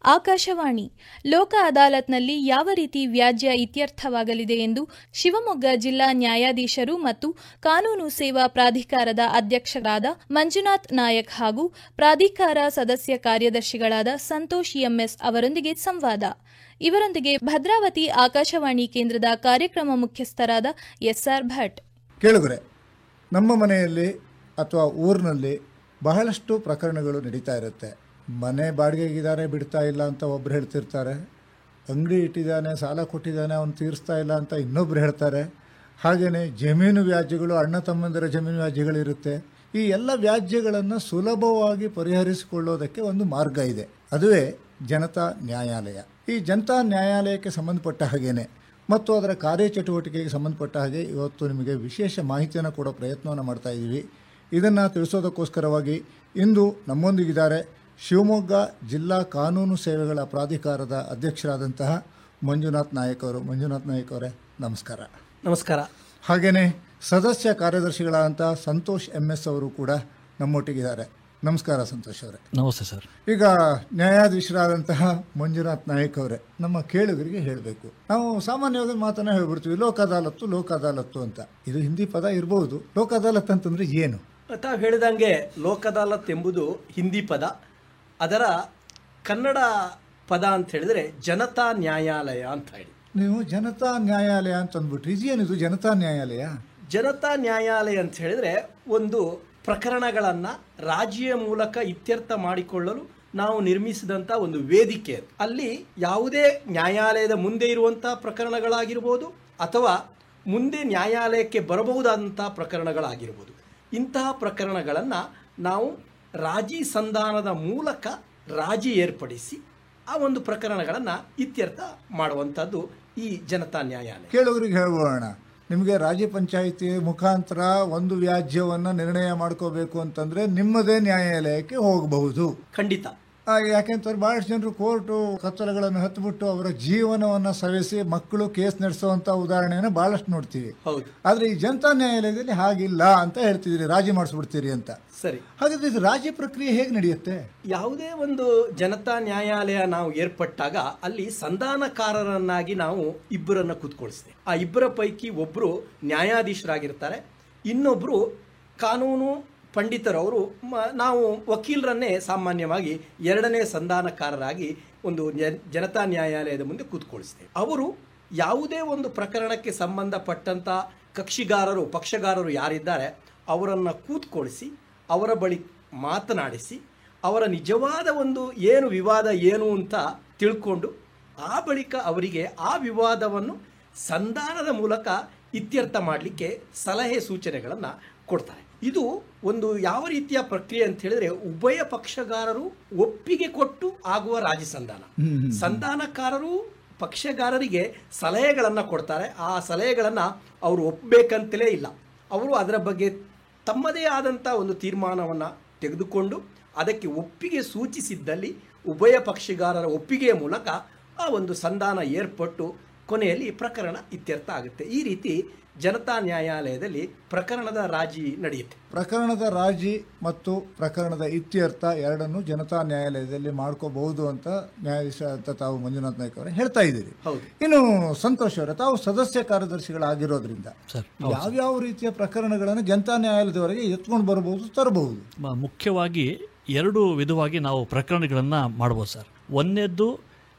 ಆಕಾಶವಾಣಿ ಲೋಕ ಅದಾಲತ್ನಲ್ಲಿ ಯಾವ ರೀತಿ ವ್ಯಾಜ್ಯ ಇತ್ಯರ್ಥವಾಗಲಿದೆ ಎಂದು ಶಿವಮೊಗ್ಗ ಜಿಲ್ಲಾ ನ್ಯಾಯಾಧೀಶರು ಮತ್ತು ಕಾನೂನು ಸೇವಾ ಪ್ರಾಧಿಕಾರದ ಅಧ್ಯಕ್ಷರಾದ ಮಂಜುನಾಥ್ ನಾಯಕ್ ಹಾಗೂ ಪ್ರಾಧಿಕಾರ ಸದಸ್ಯ ಕಾರ್ಯದರ್ಶಿಗಳಾದ ಸಂತೋಷ್ ಎಂಎಸ್ ಅವರೊಂದಿಗೆ ಸಂವಾದ. ಇವರೊಂದಿಗೆ ಭದ್ರಾವತಿ ಆಕಾಶವಾಣಿ ಕೇಂದ್ರದ ಕಾರ್ಯಕ್ರಮ ಮುಖ್ಯಸ್ಥರಾದ ಎಸ್ಆರ್ ಭಟ್. ಕೇಳುಗರೆ, ನಮ್ಮ ಮನೆಯಲ್ಲಿ ಅಥವಾ ಊರಿನಲ್ಲಿ ಬಹಳಷ್ಟು ಪ್ರಕರಣಗಳು ನಡೀತಾ ಇರುತ್ತೆ. ಮನೆ ಬಾಡಿಗೆಗಿದ್ದಾರೆ, ಬಿಡ್ತಾ ಇಲ್ಲ ಅಂತ ಒಬ್ರು ಹೇಳ್ತಿರ್ತಾರೆ. ಅಂಗಡಿ ಇಟ್ಟಿದ್ದಾನೆ, ಸಾಲ ಕೊಟ್ಟಿದ್ದಾನೆ, ಅವನು ತೀರಿಸ್ತಾ ಇಲ್ಲ ಅಂತ ಇನ್ನೊಬ್ರು ಹೇಳ್ತಾರೆ. ಹಾಗೆಯೇ ಜಮೀನು ವ್ಯಾಜ್ಯಗಳು, ಅಣ್ಣ ತಮ್ಮಂದಿರ ಜಮೀನು ವ್ಯಾಜ್ಯಗಳಿರುತ್ತೆ. ಈ ಎಲ್ಲ ವ್ಯಾಜ್ಯಗಳನ್ನು ಸುಲಭವಾಗಿ ಪರಿಹರಿಸಿಕೊಳ್ಳೋದಕ್ಕೆ ಒಂದು ಮಾರ್ಗ ಇದೆ, ಅದುವೇ ಜನತಾ ನ್ಯಾಯಾಲಯ. ಈ ಜನತಾ ನ್ಯಾಯಾಲಯಕ್ಕೆ ಸಂಬಂಧಪಟ್ಟ ಹಾಗೇನೆ ಮತ್ತು ಅದರ ಕಾರ್ಯಚಟುವಟಿಕೆಗೆ ಸಂಬಂಧಪಟ್ಟ ಹಾಗೆ ಇವತ್ತು ನಿಮಗೆ ವಿಶೇಷ ಮಾಹಿತಿಯನ್ನು ಕೊಡೋ ಪ್ರಯತ್ನವನ್ನು ಮಾಡ್ತಾ ಇದ್ದೀವಿ. ಇದನ್ನು ತಿಳಿಸೋದಕ್ಕೋಸ್ಕರವಾಗಿ ಇಂದು ನಮ್ಮೊಂದಿಗಿದ್ದಾರೆ ಶಿವಮೊಗ್ಗ ಜಿಲ್ಲಾ ಕಾನೂನು ಸೇವೆಗಳ ಪ್ರಾಧಿಕಾರದ ಅಧ್ಯಕ್ಷರಾದಂತಹ ಮಂಜುನಾಥ್ ನಾಯಕ್ ಅವರು. ಮಂಜುನಾಥ್ ನಾಯಕ್ ಅವರೇ, ನಮಸ್ಕಾರ. ನಮಸ್ಕಾರ. ಹಾಗೆಯೇ ಸದಸ್ಯ ಕಾರ್ಯದರ್ಶಿಗಳಾದಂತಹ ಸಂತೋಷ್ ಎಂಎಸ್ ಅವರು ಕೂಡ ನಮ್ಮೊಟ್ಟಿಗಿದ್ದಾರೆ. ನಮಸ್ಕಾರ ಸಂತೋಷ್ ಅವರೇ. ನಮಸ್ತೆ ಸರ್. ಈಗ ನ್ಯಾಯಾಧೀಶರಾದಂತಹ ಮಂಜುನಾಥ್ ನಾಯಕ್ ಅವರೇ, ನಮ್ಮ ಕೇಳುಗರಿಗೆ ಹೇಳಬೇಕು. ನಾವು ಸಾಮಾನ್ಯವಾಗಿ ಮಾತನ್ನ ಹೇಳ್ಬಿಡ್ತೀವಿ, ಲೋಕ ಅದಾಲತ್ತು ಲೋಕ ಅದಾಲತ್ತು ಅಂತ. ಇದು ಹಿಂದಿ ಪದ ಇರಬಹುದು. ಲೋಕ ಅದಾಲತ್ ಅಂತಂದ್ರೆ ಏನು? ತಾವು ಹೇಳಿದಂಗೆ ಲೋಕ ಅದಾಲತ್ ಎಂಬುದು ಹಿಂದಿ ಪದ. ಅದರ ಕನ್ನಡ ಪದ ಅಂತ ಹೇಳಿದ್ರೆ ಜನತಾ ನ್ಯಾಯಾಲಯ ಅಂತ ಹೇಳಿ. ನೀವು ಜನತಾ ನ್ಯಾಯಾಲಯ ಅಂತ ಅಂದ್ಬಿಟ್ರಿ, ಇದೇನಿದು ಜನತಾ ನ್ಯಾಯಾಲಯ? ಜನತಾ ನ್ಯಾಯಾಲಯ ಅಂತ ಹೇಳಿದ್ರೆ ಒಂದು ಪ್ರಕರಣಗಳನ್ನು ರಾಜಿಯ ಮೂಲಕ ಇತ್ಯರ್ಥ ಮಾಡಿಕೊಳ್ಳಲು ನಾವು ನಿರ್ಮಿಸಿದಂಥ ಒಂದು ವೇದಿಕೆ. ಅಲ್ಲಿ ಯಾವುದೇ ನ್ಯಾಯಾಲಯದ ಮುಂದೆ ಇರುವಂಥ ಪ್ರಕರಣಗಳಾಗಿರ್ಬೋದು ಅಥವಾ ಮುಂದೆ ನ್ಯಾಯಾಲಯಕ್ಕೆ ಬರಬಹುದಾದಂಥ ಪ್ರಕರಣಗಳಾಗಿರ್ಬೋದು. ಇಂತಹ ಪ್ರಕರಣಗಳನ್ನು ನಾವು ರಾಜಿ ಸಂಧಾನದ ಮೂಲಕ ರಾಜಿ ಏರ್ಪಡಿಸಿ ಆ ಒಂದು ಪ್ರಕರಣಗಳನ್ನು ಇತ್ಯರ್ಥ ಮಾಡುವಂಥದ್ದು ಈ ಜನತಾ ನ್ಯಾಯಾಲಯ. ಕೇಳುಗರಿಗೆ ಹೇಳ್ಬೋಣ, ನಿಮಗೆ ರಾಜ್ಯ ಪಂಚಾಯಿತಿ ಮುಖಾಂತರ ಒಂದು ವ್ಯಾಜ್ಯವನ್ನು ನಿರ್ಣಯ ಮಾಡ್ಕೋಬೇಕು ಅಂತಂದ್ರೆ ನಿಮ್ಮದೇ ನ್ಯಾಯಾಲಯಕ್ಕೆ ಹೋಗಬಹುದು. ಖಂಡಿತ. ಯಾಕೆಂತಂದ್ರೆ ಬಹಳಷ್ಟು ಜನರು ಕೋರ್ಟು ಕತ್ತಲಗಳನ್ನು ಹತ್ಬಿಟ್ಟು ಅವರ ಜೀವನವನ್ನು ಸವೆಸಿ ಮಕ್ಕಳು ಕೇಸ್ ನಡೆಸುವಂತ ಉದಾಹರಣೆಯನ್ನು ಬಹಳಷ್ಟು ನೋಡ್ತೀವಿ. ಹೌದು. ಆದ್ರೆ ಈ ಜನತಾ ನ್ಯಾಯಾಲಯದಲ್ಲಿ ಹಾಗಿಲ್ಲ ಅಂತ ಹೇಳ್ತಿದ್ದೀರಿ, ರಾಜಿ ಮಾಡಿಸ್ಬಿಡ್ತೀರಿ ಅಂತ. ಸರಿ. ಹಾಗಾದ್ರೆ ಇದು ರಾಜ್ಯ ಪ್ರಕ್ರಿಯೆ ಹೇಗೆ ನಡೆಯುತ್ತೆ? ಯಾವುದೇ ಒಂದು ಜನತಾ ನ್ಯಾಯಾಲಯ ನಾವು ಏರ್ಪಟ್ಟಾಗ ಅಲ್ಲಿ ಸಂಧಾನಕಾರರನ್ನಾಗಿ ನಾವು ಇಬ್ಬರನ್ನ ಕೂತ್ಕೊಳಿಸ್ತೇವೆ. ಆ ಇಬ್ಬರ ಪೈಕಿ ಒಬ್ರು ನ್ಯಾಯಾಧೀಶರಾಗಿರ್ತಾರೆ, ಇನ್ನೊಬ್ರು ಕಾನೂನು ಪಂಡಿತರವರು. ನಾವು ವಕೀಲರನ್ನೇ ಸಾಮಾನ್ಯವಾಗಿ ಎರಡನೇ ಸಂಧಾನಕಾರರಾಗಿ ಒಂದು ಜನತಾ ನ್ಯಾಯಾಲಯದ ಮುಂದೆ ಕೂತ್ಕೊಳಿಸ್ತೇವೆ. ಅವರು ಯಾವುದೇ ಒಂದು ಪ್ರಕರಣಕ್ಕೆ ಸಂಬಂಧಪಟ್ಟಂಥ ಕಕ್ಷಿಗಾರರು, ಪಕ್ಷಗಾರರು ಯಾರಿದ್ದಾರೆ ಅವರನ್ನು ಕೂತ್ಕೊಳಿಸಿ ಅವರ ಬಳಿ ಮಾತನಾಡಿಸಿ ಅವರ ನಿಜವಾದ ಒಂದು ಏನು ವಿವಾದ ಏನು ಅಂತ ತಿಳ್ಕೊಂಡು ಆ ಬಳಿಕ ಅವರಿಗೆ ಆ ವಿವಾದವನ್ನು ಸಂಧಾನದ ಮೂಲಕ ಇತ್ಯರ್ಥ ಮಾಡಲಿಕ್ಕೆ ಸಲಹೆ ಸೂಚನೆಗಳನ್ನು ಕೊಡ್ತಾರೆ. ಇದು ಒಂದು ಯಾವ ರೀತಿಯ ಪ್ರಕ್ರಿಯೆ ಅಂತ ಹೇಳಿದ್ರೆ ಉಭಯ ಪಕ್ಷಗಾರರು ಒಪ್ಪಿಗೆ ಕೊಟ್ಟು ಆಗುವ ರಾಜಿ ಸಂಧಾನ. ಸಂಧಾನಕಾರರು ಪಕ್ಷಗಾರರಿಗೆ ಸಲಹೆಗಳನ್ನು ಕೊಡ್ತಾರೆ. ಆ ಸಲಹೆಗಳನ್ನು ಅವರು ಒಪ್ಪಬೇಕಂತಲೇ ಇಲ್ಲ, ಅವರು ಅದರ ಬಗ್ಗೆ ತಮ್ಮದೇ ಆದಂಥ ಒಂದು ತೀರ್ಮಾನವನ್ನು ತೆಗೆದುಕೊಂಡು ಅದಕ್ಕೆ ಒಪ್ಪಿಗೆ ಸೂಚಿಸಿದ್ದಲ್ಲಿ ಉಭಯ ಪಕ್ಷಗಾರರ ಒಪ್ಪಿಗೆಯ ಮೂಲಕ ಆ ಒಂದು ಸಂಧಾನ ಏರ್ಪಟ್ಟು ಕೊನೆಯಲ್ಲಿ ಪ್ರಕರಣ ಇತ್ಯರ್ಥ ಆಗುತ್ತೆ. ಈ ರೀತಿ ಜನತಾ ನ್ಯಾಯಾಲಯದಲ್ಲಿ ಪ್ರಕರಣದ ರಾಜಿ ನಡೆಯುತ್ತೆ. ಪ್ರಕರಣದ ರಾಜಿ ಮತ್ತು ಪ್ರಕರಣದ ಇತ್ಯರ್ಥ ಎರಡನ್ನು ಜನತಾ ನ್ಯಾಯಾಲಯದಲ್ಲಿ ಮಾಡ್ಕೋಬಹುದು ಅಂತ ನ್ಯಾಯಾಧೀಶ ಅಂತ ತಾವು ಮಂಜುನಾಥ್ ನಾಯ್ಕ ಅವರೇ ಹೇಳ್ತಾ ಇದ್ದೀರಿ. ಇನ್ನು ಸಂತೋಷ್ ಅವರೇ, ತಾವು ಸದಸ್ಯ ಕಾರ್ಯದರ್ಶಿಗಳಾಗಿರೋದ್ರಿಂದ ಯಾವ್ಯಾವ ರೀತಿಯ ಪ್ರಕರಣಗಳನ್ನು ಜನತಾ ನ್ಯಾಯಾಲಯದವರೆಗೆ ಎತ್ಕೊಂಡು ಬರಬಹುದು, ತರಬಹುದು? ಮುಖ್ಯವಾಗಿ ಎರಡು ವಿಧವಾಗಿ ನಾವು ಪ್ರಕರಣಗಳನ್ನು ಮಾಡ್ಬೋದು ಸರ್. ಒಂದನೇದ್ದು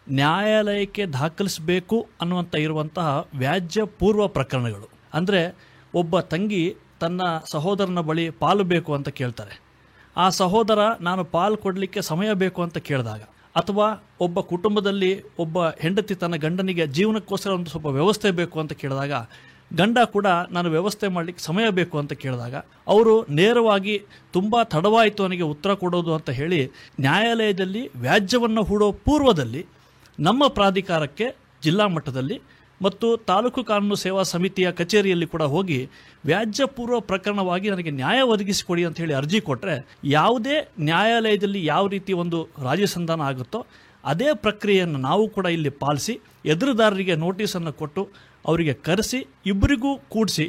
ನ್ಯಾಯಾಲಯಕ್ಕೆ ದಾಖಲಿಸಬೇಕು ಅನ್ನುವಂಥ ಇರುವಂತಹ ವ್ಯಾಜ್ಯ ಪೂರ್ವ ಪ್ರಕರಣಗಳು. ಅಂದರೆ ಒಬ್ಬ ತಂಗಿ ತನ್ನ ಸಹೋದರನ ಬಳಿ ಪಾಲು ಬೇಕು ಅಂತ ಕೇಳ್ತಾರೆ. ಆ ಸಹೋದರ ನಾನು ಪಾಲು ಕೊಡಲಿಕ್ಕೆ ಸಮಯ ಬೇಕು ಅಂತ ಕೇಳಿದಾಗ, ಅಥವಾ ಒಬ್ಬ ಕುಟುಂಬದಲ್ಲಿ ಒಬ್ಬ ಹೆಂಡತಿ ತನ್ನ ಗಂಡನಿಗೆ ಜೀವನಕ್ಕೋಸ್ಕರ ಒಂದು ಸ್ವಲ್ಪ ವ್ಯವಸ್ಥೆ ಬೇಕು ಅಂತ ಕೇಳಿದಾಗ, ಗಂಡ ಕೂಡ ನಾನು ವ್ಯವಸ್ಥೆ ಮಾಡಲಿಕ್ಕೆ ಸಮಯ ಬೇಕು ಅಂತ ಕೇಳಿದಾಗ ಅವರು ನೇರವಾಗಿ ತುಂಬ ತಡವಾಯಿತು ನನಗೆ ಉತ್ತರ ಕೊಡೋದು ಅಂತ ಹೇಳಿ ನ್ಯಾಯಾಲಯದಲ್ಲಿ ವ್ಯಾಜ್ಯವನ್ನು ಹೂಡೋ ಪೂರ್ವದಲ್ಲಿ ನಮ್ಮ ಪ್ರಾಧಿಕಾರಕ್ಕೆ ಜಿಲ್ಲಾ ಮಟ್ಟದಲ್ಲಿ ಮತ್ತು ತಾಲೂಕು ಕಾನೂನು ಸೇವಾ ಸಮಿತಿಯ ಕಚೇರಿಯಲ್ಲಿ ಕೂಡ ಹೋಗಿ ವ್ಯಾಜ್ಯ ಪೂರ್ವ ಪ್ರಕರಣವಾಗಿ ನನಗೆ ನ್ಯಾಯ ಒದಗಿಸಿಕೊಡಿ ಅಂತ ಹೇಳಿ ಅರ್ಜಿ ಕೊಟ್ಟರೆ, ಯಾವುದೇ ನ್ಯಾಯಾಲಯದಲ್ಲಿ ಯಾವ ರೀತಿ ಒಂದು ರಾಜಿ ಸಂಧಾನ ಆಗುತ್ತೋ ಅದೇ ಪ್ರಕ್ರಿಯೆಯನ್ನು ನಾವು ಕೂಡ ಇಲ್ಲಿ ಪಾಲಿಸಿ ಎದುರುದಾರರಿಗೆ ನೋಟಿಸನ್ನು ಕೊಟ್ಟು ಅವರಿಗೆ ಕರೆಸಿ ಇಬ್ಬರಿಗೂ ಕೂಡಿಸಿ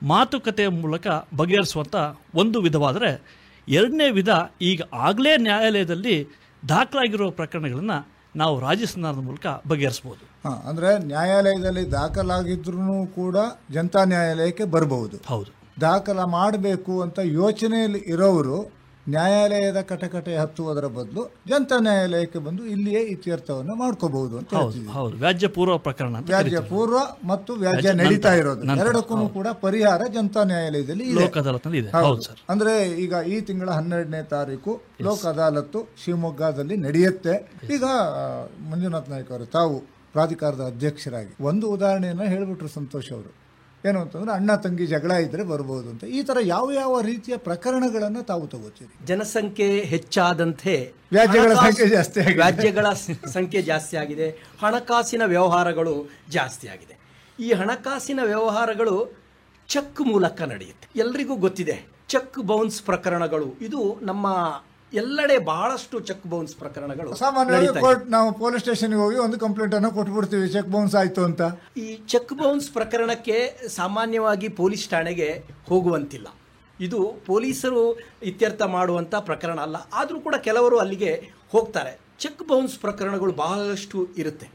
ಮಾತುಕತೆಯ ಮೂಲಕ ಬಗೆಹರಿಸುವಂಥ ಒಂದು ವಿಧವಾದರೆ, ಎರಡನೇ ವಿಧ ಈಗ ಆಗಲೇ ನ್ಯಾಯಾಲಯದಲ್ಲಿ ದಾಖಲಾಗಿರುವ ಪ್ರಕರಣಗಳನ್ನು ನಾವು ರಾಜಿ ಸಂಧಾನದ ಮೂಲಕ ಬಗೆಹರಿಸಬಹುದು. ಅಂದರೆ ನ್ಯಾಯಾಲಯದಲ್ಲಿ ದಾಖಲಾಗಿದ್ರೂ ಕೂಡ ಜನತಾ ನ್ಯಾಯಾಲಯಕ್ಕೆ ಬರಬಹುದು. ಹೌದು, ದಾಖಲ ಮಾಡಬೇಕು ಅಂತ ಯೋಚನೆಯಲ್ಲಿ ಇರೋರು ನ್ಯಾಯಾಲಯದ ಕಟಕಟೆ ಹತ್ತುವುದರ ಬದಲು ಜನತಾ ನ್ಯಾಯಾಲಯಕ್ಕೆ ಬಂದು ಇಲ್ಲಿಯೇ ಇತ್ಯರ್ಥವನ್ನು ಮಾಡ್ಕೋಬಹುದು ಅಂತ ಹೇಳ್ತೀವಿ. ಹೌದು, ವ್ಯಾಜ್ಯ ಪೂರ್ವ ಪ್ರಕರಣ, ವ್ಯಾಜ್ಯ ಪೂರ್ವ ಮತ್ತು ವ್ಯಾಜ್ಯ ನಡೀತಾ ಇರೋದು ಎರಡಕ್ಕೂ ಕೂಡ ಪರಿಹಾರ ಜನತಾ ನ್ಯಾಯಾಲಯದಲ್ಲಿ ಲೋಕ ಅದಾಲತ್ನಲ್ಲಿ ಇದೆ. ಹೌದು ಸರ್. ಅಂದ್ರೆ ಈಗ ಈ ತಿಂಗಳ 12ನೇ ತಾರೀಕು ಲೋಕ ಅದಾಲತ್ತು ಶಿವಮೊಗ್ಗದಲ್ಲಿ ನಡೆಯುತ್ತೆ. ಈಗ ಮಂಜುನಾಥ್ ನಾಯ್ಕ ಅವರು ತಾವು ಪ್ರಾಧಿಕಾರದ ಅಧ್ಯಕ್ಷರಾಗಿ ಒಂದು ಉದಾಹರಣೆಯನ್ನ ಹೇಳ್ಬಿಟ್ರು ಸಂತೋಷ್ ಅವರು. ಏನು ಅಂತಂದ್ರೆ ಅಣ್ಣ ತಂಗಿ ಜಗಳ ಇದ್ರೆ ಬರ್ಬೋದು ಅಂತ. ಈ ತರ ಯಾವ ಯಾವ ರೀತಿಯ ಪ್ರಕರಣಗಳನ್ನು ತಾವು ತಗೋತೀರಿ? ಜನಸಂಖ್ಯೆ ಹೆಚ್ಚಾದಂತೆ ವ್ಯಾಜ್ಯಗಳ ಸಂಖ್ಯೆ ಜಾಸ್ತಿ ಆಗಿದೆ. ವ್ಯಾಜ್ಯಗಳ ಸಂಖ್ಯೆ ಜಾಸ್ತಿ ಆಗಿದೆ, ಹಣಕಾಸಿನ ವ್ಯವಹಾರಗಳು ಜಾಸ್ತಿ ಆಗಿದೆ. ಈ ಹಣಕಾಸಿನ ವ್ಯವಹಾರಗಳು ಚೆಕ್ ಮೂಲಕ ನಡೆಯುತ್ತೆ. ಎಲ್ರಿಗೂ ಗೊತ್ತಿದೆ ಚೆಕ್ ಬೌನ್ಸ್ ಪ್ರಕರಣಗಳು. ಇದು ನಮ್ಮ ಎಲ್ಲೆಡೆ ಬಹಳಷ್ಟು ಚೆಕ್ ಬೌನ್ಸ್ ಪ್ರಕರಣಗಳು. ಸಾಮಾನ್ಯವಾಗಿ ನಾವು ಪೊಲೀಸ್ ಸ್ಟೇಷನ್ಗೆ ಹೋಗಿ ಒಂದು ಕಂಪ್ಲೇಂಟ್ ಅನ್ನು ಕೊಟ್ಬಿಡ್ತೀವಿ, ಚೆಕ್ ಬೌನ್ಸ್ ಆಯ್ತು ಅಂತ. ಈ ಚೆಕ್ ಬೌನ್ಸ್ ಪ್ರಕರಣಕ್ಕೆ ಸಾಮಾನ್ಯವಾಗಿ ಪೊಲೀಸ್ ಠಾಣೆಗೆ ಹೋಗುವಂತಿಲ್ಲ. ಇದು ಪೊಲೀಸರು ಇತ್ಯರ್ಥ ಮಾಡುವಂಥ ಪ್ರಕರಣ ಅಲ್ಲ. ಆದರೂ ಕೂಡ ಕೆಲವರು ಅಲ್ಲಿಗೆ ಹೋಗ್ತಾರೆ. ಚೆಕ್ ಬೌನ್ಸ್ ಪ್ರಕರಣಗಳು ಬಹಳಷ್ಟು ಇರುತ್ತೆ.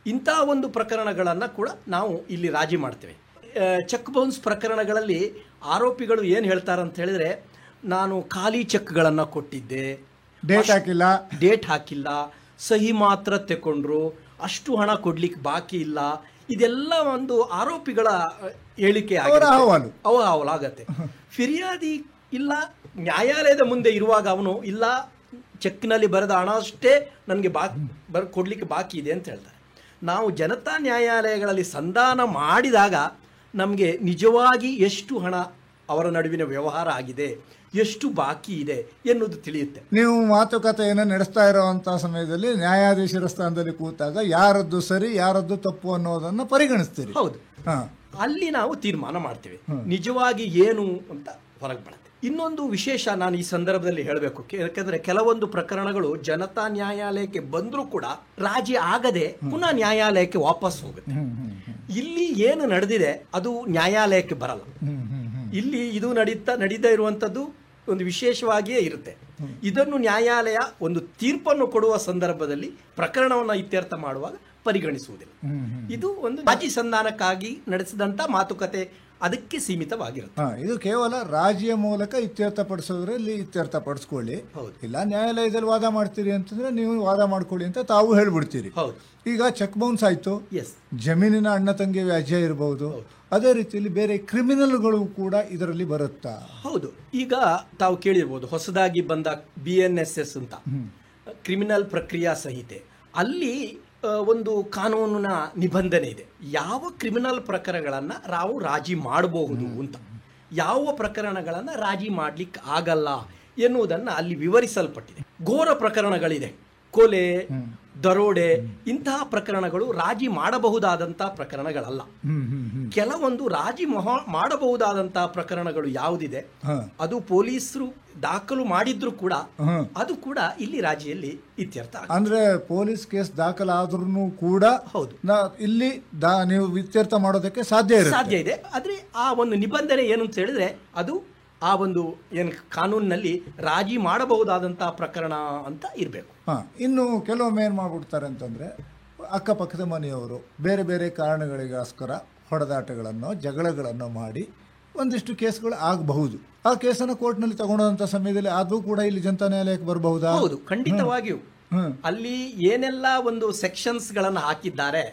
ಇಂಥ ಒಂದು ಪ್ರಕರಣಗಳನ್ನು ಕೂಡ ನಾವು ಇಲ್ಲಿ ರಾಜಿ ಮಾಡ್ತೇವೆ. ಚೆಕ್ ಬೌನ್ಸ್ ಪ್ರಕರಣಗಳಲ್ಲಿ ಆರೋಪಿಗಳು ಏನು ಹೇಳ್ತಾರೆ ಅಂತ ಹೇಳಿದ್ರೆ, ನಾನು ಖಾಲಿ ಚೆಕ್ಗಳನ್ನು ಕೊಟ್ಟಿದ್ದೆ, ಡೇಟ್ ಹಾಕಿಲ್ಲ, ಸಹಿ ಮಾತ್ರ ತಗೊಂಡ್ರು, ಅಷ್ಟು ಹಣ ಕೊಡ್ಲಿಕ್ಕೆ ಬಾಕಿ ಇಲ್ಲ. ಇದೆಲ್ಲ ಒಂದು ಆರೋಪಿಗಳ ಹೇಳಿಕೆ ಆಗತ್ತೆ. ಫಿರ್ಯಾದಿ ಇಲ್ಲ, ನ್ಯಾಯಾಲಯದ ಮುಂದೆ ಇರುವಾಗ ಅವನು ಇಲ್ಲ, ಚೆಕ್ನಲ್ಲಿ ಬರೆದ ಹಣ ಅಷ್ಟೇ ನನಗೆ ಕೊಡ್ಲಿಕ್ಕೆ ಬಾಕಿ ಇದೆ ಅಂತ ಹೇಳ್ತಾರೆ. ನಾವು ಜನತಾ ನ್ಯಾಯಾಲಯಗಳಲ್ಲಿ ಸಂಧಾನ ಮಾಡಿದಾಗ ನಮಗೆ ನಿಜವಾಗಿ ಎಷ್ಟು ಹಣ ಅವರ ನಡುವಿನ ವ್ಯವಹಾರ ಆಗಿದೆ, ಎಷ್ಟು ಬಾಕಿ ಇದೆ ಎನ್ನುವುದು ತಿಳಿಯುತ್ತೆ. ನೀವು ಮಾತುಕತೆಯನ್ನು ನಡೆಸ್ತಾ ಇರುವಂತಹ ಸಮಯದಲ್ಲಿ ನ್ಯಾಯಾಧೀಶರ ಸ್ಥಾನದಲ್ಲಿ ಕೂತಾಗ ಯಾರದ್ದು ಸರಿ ಯಾರದ್ದು ತಪ್ಪು ಅನ್ನೋದನ್ನು ಪರಿಗಣಿಸ್ತೀರಿ. ಹೌದು, ಅಲ್ಲಿ ನಾವು ತೀರ್ಮಾನ ಮಾಡ್ತೇವೆ ನಿಜವಾಗಿ ಏನು ಅಂತ ಹೊರಗೆ ಬರುತ್ತೆ. ಇನ್ನೊಂದು ವಿಶೇಷ ನಾನು ಈ ಸಂದರ್ಭದಲ್ಲಿ ಹೇಳಬೇಕು, ಯಾಕಂದ್ರೆ ಕೆಲವೊಂದು ಪ್ರಕರಣಗಳು ಜನತಾ ನ್ಯಾಯಾಲಯಕ್ಕೆ ಬಂದರೂ ಕೂಡ ರಾಜಿ ಆಗದೆ ಪುನಃ ನ್ಯಾಯಾಲಯಕ್ಕೆ ವಾಪಸ್ ಹೋಗುತ್ತೆ. ಇಲ್ಲಿ ಏನು ನಡೆದಿದೆ ಅದು ನ್ಯಾಯಾಲಯಕ್ಕೆ ಬರಲ್ಲ. ಇಲ್ಲಿ ಇದು ನಡೀತಾ ಇರುವಂಥದ್ದು ಒಂದು ವಿಶೇಷವಾಗಿಯೇ ಇರುತ್ತೆ. ಇದನ್ನು ನ್ಯಾಯಾಲಯ ಒಂದು ತೀರ್ಪನ್ನು ಕೊಡುವ ಸಂದರ್ಭದಲ್ಲಿ ಪ್ರಕರಣವನ್ನು ಇತ್ಯರ್ಥ ಮಾಡುವಾಗ ಪರಿಗಣಿಸುವುದಿಲ್ಲ. ಇದು ಒಂದು ರಾಜಿ ಸಂಧಾನಕ್ಕಾಗಿ ನಡೆಸಿದಂತ ಮಾತುಕತೆ, ಅದಕ್ಕೆ ಸೀಮಿತವಾಗಿರುತ್ತೆ. ಇದು ಕೇವಲ ರಾಜಿಯ ಮೂಲಕ ಇತ್ಯರ್ಥಪಡಿಸೋದ್ರಲ್ಲಿ ಇತ್ಯರ್ಥಪಡಿಸ್ಕೊಳ್ಳಿ, ಇಲ್ಲ ನ್ಯಾಯಾಲಯದಲ್ಲಿ ವಾದ ಮಾಡ್ತೀರಿ ಅಂತಂದ್ರೆ ನೀವು ವಾದ ಮಾಡ್ಕೊಳ್ಳಿ ಅಂತ ತಾವು ಹೇಳ್ಬಿಡ್ತೀರಿ. ಈಗ ಚೆಕ್ ಬೌನ್ಸ್ ಆಯ್ತು, ಜಮೀನಿನ ಅಣ್ಣ ತಂಗಿ ವ್ಯಾಜ್ಯ ಇರಬಹುದು, ಅದೇ ರೀತಿಯಲ್ಲಿ ಬೇರೆ ಕ್ರಿಮಿನಲ್ಗಳು ಕೂಡ ಇದರಲ್ಲಿ ಬರುತ್ತಾ? ಹೌದು, ಈಗ ತಾವು ಕೇಳಿರ್ಬೋದು ಹೊಸದಾಗಿ ಬಂದ BNSS ಅಂತ ಕ್ರಿಮಿನಲ್ ಪ್ರಕ್ರಿಯಾ ಸಂಹಿತೆ, ಅಲ್ಲಿ ಒಂದು ಕಾನೂನಿನ ನಿಬಂಧನೆ ಇದೆ. ಯಾವ ಕ್ರಿಮಿನಲ್ ಪ್ರಕರಣಗಳನ್ನು ನಾವು ರಾಜಿ ಮಾಡಬಹುದು ಅಂತ, ಯಾವ ಪ್ರಕರಣಗಳನ್ನು ರಾಜಿ ಮಾಡ್ಲಿಕ್ಕೆ ಆಗಲ್ಲ ಎನ್ನುವುದನ್ನು ಅಲ್ಲಿ ವಿವರಿಸಲ್ಪಟ್ಟಿದೆ. ಘೋರ ಪ್ರಕರಣಗಳಿದೆ, ಕೊಲೆ, ದರೋಡೆ, ಇಂತಹ ಪ್ರಕರಣಗಳು ರಾಜಿ ಮಾಡಬಹುದಾದಂತಹ ಪ್ರಕರಣಗಳಲ್ಲ. ಕೆಲವೊಂದು ರಾಜಿ ಮಾಡಬಹುದಾದಂತಹ ಪ್ರಕರಣಗಳು ಯಾವುದಿದೆ ಅದು ಪೊಲೀಸರು ದಾಖಲು ಮಾಡಿದ್ರು ಕೂಡ ಅದು ಕೂಡ ಇಲ್ಲಿ ರಾಜಿಯಲ್ಲಿ ಇತ್ಯರ್ಥ. ಅಂದ್ರೆ ಪೊಲೀಸ್ ಕೇಸ್ ದಾಖಲಾದ್ರೂ ಕೂಡ ಹೌದು ಇಲ್ಲಿ ನೀವು ಇತ್ಯರ್ಥ ಮಾಡೋದಕ್ಕೆ ಸಾಧ್ಯ ಇದೆ. ಆದ್ರೆ ಆ ಒಂದು ನಿಬಂಧನೆ ಏನು ಅಂತ ಹೇಳಿದ್ರೆ ಅದು ಆ ಒಂದು ಏನು ಕಾನೂನಿನಲ್ಲಿ ರಾಜಿ ಮಾಡಬಹುದಾದಂತಹ ಪ್ರಕರಣ ಅಂತ ಇರಬೇಕು. ಇನ್ನು ಕೆಲವೊಮ್ಮೆ ಏನು ಮಾಡ್ಬಿಡ್ತಾರೆ ಅಂತಂದ್ರೆ, ಅಕ್ಕಪಕ್ಕದ ಮನೆಯವರು ಬೇರೆ ಬೇರೆ ಕಾರಣಗಳಿಗೋಸ್ಕರ ಹೊಡೆದಾಟಗಳನ್ನು ಜಗಳಗಳನ್ನು ಮಾಡಿ ಒಂದಿಷ್ಟು ಕೇಸ್ಗಳು ಆಗಬಹುದು. ಆ ಕೇಸನ್ನು ಕೋರ್ಟ್ನಲ್ಲಿ ತಗೊಂಡಂತ ಸಮಯದಲ್ಲಿ ಅದು ಕೂಡ ಇಲ್ಲಿ ಜನತಾ ನ್ಯಾಯಾಲಯಕ್ಕೆ ಬರಬಹುದಾ? ಹೌದು, ಖಂಡಿತವಾಗಿಯೂ. ಅಲ್ಲಿ ಏನೆಲ್ಲ ಒಂದು ಸೆಕ್ಷನ್ಸ್ ಗಳನ್ನು ಹಾಕಿದ್ದಾರೆ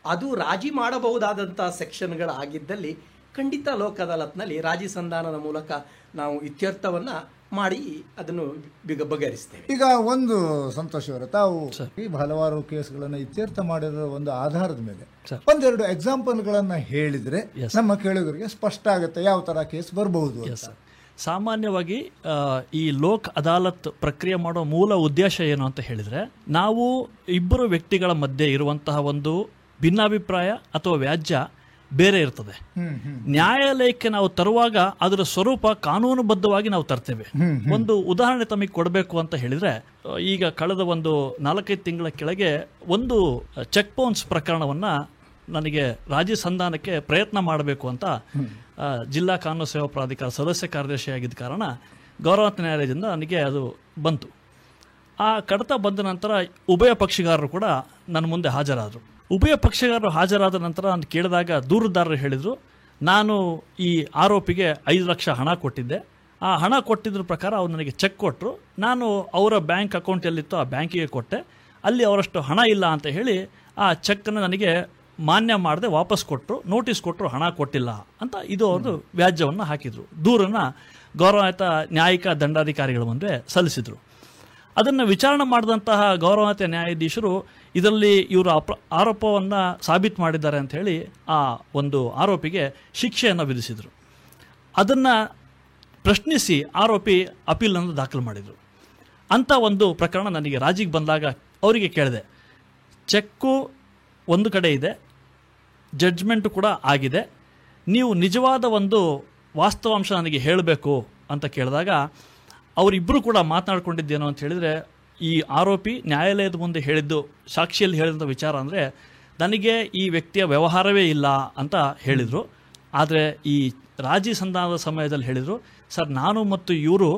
ಅದು ರಾಜಿ ಮಾಡಬಹುದಾದಂತಹ ಸೆಕ್ಷನ್ಗಳಾಗಿದ್ದಲ್ಲಿ ಖಂಡಿತ ಲೋಕ ಅದಾಲತ್ನಲ್ಲಿ ರಾಜಿ ಸಂಧಾನದ ಮೂಲಕ ನಾವು ಇತ್ಯರ್ಥವನ್ನ ಮಾಡಿ ಅದನ್ನು ಬಗೆಹರಿಸ್ತೇವೆ. ಈಗ ಒಂದು ಸಂತೋಷ್ ಅವರ, ತಾವು ಈ ಹಲವಾರು ಕೇಸ್ಗಳನ್ನು ಇತ್ಯರ್ಥ ಮಾಡಿರೋ ಒಂದು ಆಧಾರದ ಮೇಲೆ ಒಂದೆರಡು ಎಕ್ಸಾಂಪಲ್ಗಳನ್ನ ಹೇಳಿದ್ರೆ ನಮ್ಮ ಕೇಳುಗರಿಗೆ ಸ್ಪಷ್ಟ ಆಗುತ್ತೆ ಯಾವ ತರ ಕೇಸ್ ಬರಬಹುದು. ಸಾಮಾನ್ಯವಾಗಿ ಈ ಲೋಕ್ ಅದಾಲತ್ ಪ್ರಕ್ರಿಯೆ ಮಾಡೋ ಮೂಲ ಉದ್ದೇಶ ಏನು ಅಂತ ಹೇಳಿದ್ರೆ, ನಾವು ಇಬ್ಬರು ವ್ಯಕ್ತಿಗಳ ಮಧ್ಯೆ ಇರುವಂತಹ ಒಂದು ಭಿನ್ನಾಭಿಪ್ರಾಯ ಅಥವಾ ವ್ಯಾಜ್ಯ ಬೇರೆ ಇರ್ತದೆ. ನ್ಯಾಯಾಲಯಕ್ಕೆ ನಾವು ತರುವಾಗ ಅದರ ಸ್ವರೂಪ ಕಾನೂನುಬದ್ಧವಾಗಿ ನಾವು ತರ್ತೇವೆ. ಒಂದು ಉದಾಹರಣೆ ತಮಗೆ ಕೊಡಬೇಕು ಅಂತ ಹೇಳಿದ್ರೆ, ಈಗ ಕಳೆದ ಒಂದು 4-5 ತಿಂಗಳ ಕೆಳಗೆ ಒಂದು ಚೆಕ್ ಬೌನ್ಸ್ ಪ್ರಕರಣವನ್ನ ನನಗೆ ರಾಜಿ ಸಂಧಾನಕ್ಕೆ ಪ್ರಯತ್ನ ಮಾಡಬೇಕು ಅಂತ ಜಿಲ್ಲಾ ಕಾನೂನು ಸೇವಾ ಪ್ರಾಧಿಕಾರ ಸದಸ್ಯ ಕಾರ್ಯದರ್ಶಿಯಾಗಿದ್ದ ಕಾರಣ ಗೌರವಾನ್ವಿತ ನ್ಯಾಯಾಲಯದಿಂದ ನನಗೆ ಅದು ಬಂತು. ಆ ಕಡತ ಬಂದ ನಂತರ ಉಭಯ ಪಕ್ಷಗಾರರು ಕೂಡ ನನ್ನ ಮುಂದೆ ಹಾಜರಾದರು. ಉಭಯ ಪಕ್ಷಗಾರರು ಹಾಜರಾದ ನಂತರ ನಾನು ಕೇಳಿದಾಗ ದೂರುದಾರರು ಹೇಳಿದರು, ನಾನು ಈ ಆರೋಪಿಗೆ 5 ಲಕ್ಷ ಹಣ ಕೊಟ್ಟಿದ್ದೆ. ಆ ಹಣ ಕೊಟ್ಟಿದ್ರ ಪ್ರಕಾರ ಅವ್ರು ನನಗೆ ಚೆಕ್ ಕೊಟ್ಟರು. ನಾನು ಅವರ ಬ್ಯಾಂಕ್ ಅಕೌಂಟ್ ಎಲ್ಲಿತ್ತೋ ಆ ಬ್ಯಾಂಕಿಗೆ ಕೊಟ್ಟೆ. ಅಲ್ಲಿ ಅವರಷ್ಟು ಹಣ ಇಲ್ಲ ಅಂತ ಹೇಳಿ ಆ ಚೆಕ್ಕನ್ನು ನನಗೆ ಮಾನ್ಯ ಮಾಡದೆ ವಾಪಸ್ ಕೊಟ್ಟರು, ನೋಟಿಸ್ ಕೊಟ್ಟರು, ಹಣ ಕೊಟ್ಟಿಲ್ಲ ಅಂತ ಇದು ಒಂದು ವ್ಯಾಜ್ಯವನ್ನು ಹಾಕಿದರು. ದೂರನ್ನು ಗೌರವಾನ್ವಿತ ನ್ಯಾಯಿಕ ದಂಡಾಧಿಕಾರಿಗಳ ಮುಂದೆ ಸಲ್ಲಿಸಿದರು. ಅದನ್ನು ವಿಚಾರಣೆ ಮಾಡಿದಂತಹ ಗೌರವಾನ್ವಿತ ನ್ಯಾಯಾಧೀಶರು ಇದರಲ್ಲಿ ಇವರು ಆರೋಪವನ್ನು ಸಾಬೀತು ಮಾಡಿದ್ದಾರೆ ಅಂತ ಹೇಳಿ ಆ ಒಂದು ಆರೋಪಿಗೆ ಶಿಕ್ಷೆಯನ್ನು ವಿಧಿಸಿದರು. ಅದನ್ನು ಪ್ರಶ್ನಿಸಿ ಆರೋಪಿ ಅಪೀಲನ್ನು ದಾಖಲು ಮಾಡಿದರು. ಅಂಥ ಒಂದು ಪ್ರಕರಣ ನನಗೆ ರಾಜಿಗೆ ಬಂದಾಗ ಅವರಿಗೆ ಕೇಳಿದೆ, ಚೆಕ್ಕು ಒಂದು ಕಡೆ ಇದೆ, ಜಡ್ಜ್ಮೆಂಟು ಕೂಡ ಆಗಿದೆ, ನೀವು ನಿಜವಾದ ಒಂದು ವಾಸ್ತವಾಂಶ ನನಗೆ ಹೇಳಬೇಕು ಅಂತ ಕೇಳಿದಾಗ ಅವರಿಬ್ಬರು ಕೂಡ ಮಾತನಾಡ್ಕೊಂಡಿದ್ದೇನು ಅಂತ ಹೇಳಿದರೆ, ಈ ಆರೋಪಿ ನ್ಯಾಯಾಲಯದ ಮುಂದೆ ಹೇಳಿದ್ದು, ಸಾಕ್ಷಿಯಲ್ಲಿ ಹೇಳಿದಂಥ ವಿಚಾರ ಅಂದರೆ ನನಗೆ ಈ ವ್ಯಕ್ತಿಯ ವ್ಯವಹಾರವೇ ಇಲ್ಲ ಅಂತ ಹೇಳಿದರು. ಆದರೆ ಈ ರಾಜಿ ಸಂಧಾನದ ಸಮಯದಲ್ಲಿ ಹೇಳಿದರು, ಸರ್ ನಾನು ಮತ್ತು ಇವರು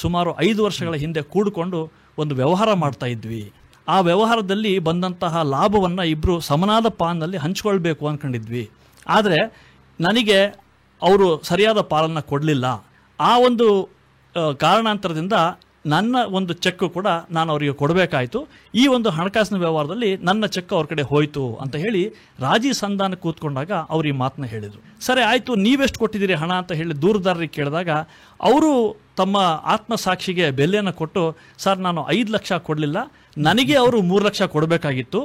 ಸುಮಾರು 5 ವರ್ಷಗಳ ಹಿಂದೆ ಕೂಡಿಕೊಂಡು ಒಂದು ವ್ಯವಹಾರ ಮಾಡ್ತಾ ಇದ್ವಿ. ಆ ವ್ಯವಹಾರದಲ್ಲಿ ಬಂದಂತಹ ಲಾಭವನ್ನು ಇಬ್ಬರು ಸಮನಾದ ಪಾಲಿನಲ್ಲಿ ಹಂಚ್ಕೊಳ್ಬೇಕು ಅಂದ್ಕೊಂಡಿದ್ವಿ. ಆದರೆ ನನಗೆ ಅವರು ಸರಿಯಾದ ಪಾಲನ್ನು ಕೊಡಲಿಲ್ಲ. ಆ ಒಂದು ಕಾರಣಾಂತರದಿಂದ ನನ್ನ ಒಂದು ಚೆಕ್ಕು ಕೂಡ ನಾನು ಅವರಿಗೆ ಕೊಡಬೇಕಾಯಿತು. ಈ ಒಂದು ಹಣಕಾಸಿನ ವ್ಯವಹಾರದಲ್ಲಿ ನನ್ನ ಚೆಕ್ ಅವ್ರ ಕಡೆ ಹೋಯಿತು ಅಂತ ಹೇಳಿ ರಾಜಿ ಸಂಧಾನ ಕೂತ್ಕೊಂಡಾಗ ಅವ್ರು ಈ ಮಾತನ್ನ ಹೇಳಿದರು. ಸರಿ ಆಯಿತು, ನೀವೆಷ್ಟು ಕೊಟ್ಟಿದ್ದೀರಿ ಹಣ ಅಂತ ಹೇಳಿ ದೂರುದಾರರಿಗೆ ಕೇಳಿದಾಗ ಅವರು ತಮ್ಮ ಆತ್ಮಸಾಕ್ಷಿಗೆ ಬೆಲೆಯನ್ನು ಕೊಟ್ಟು, ಸರ್ ನಾನು 5 ಲಕ್ಷ ಕೊಡಲಿಲ್ಲ, ನನಗೆ ಅವರು 3 ಲಕ್ಷ ಕೊಡಬೇಕಾಗಿತ್ತು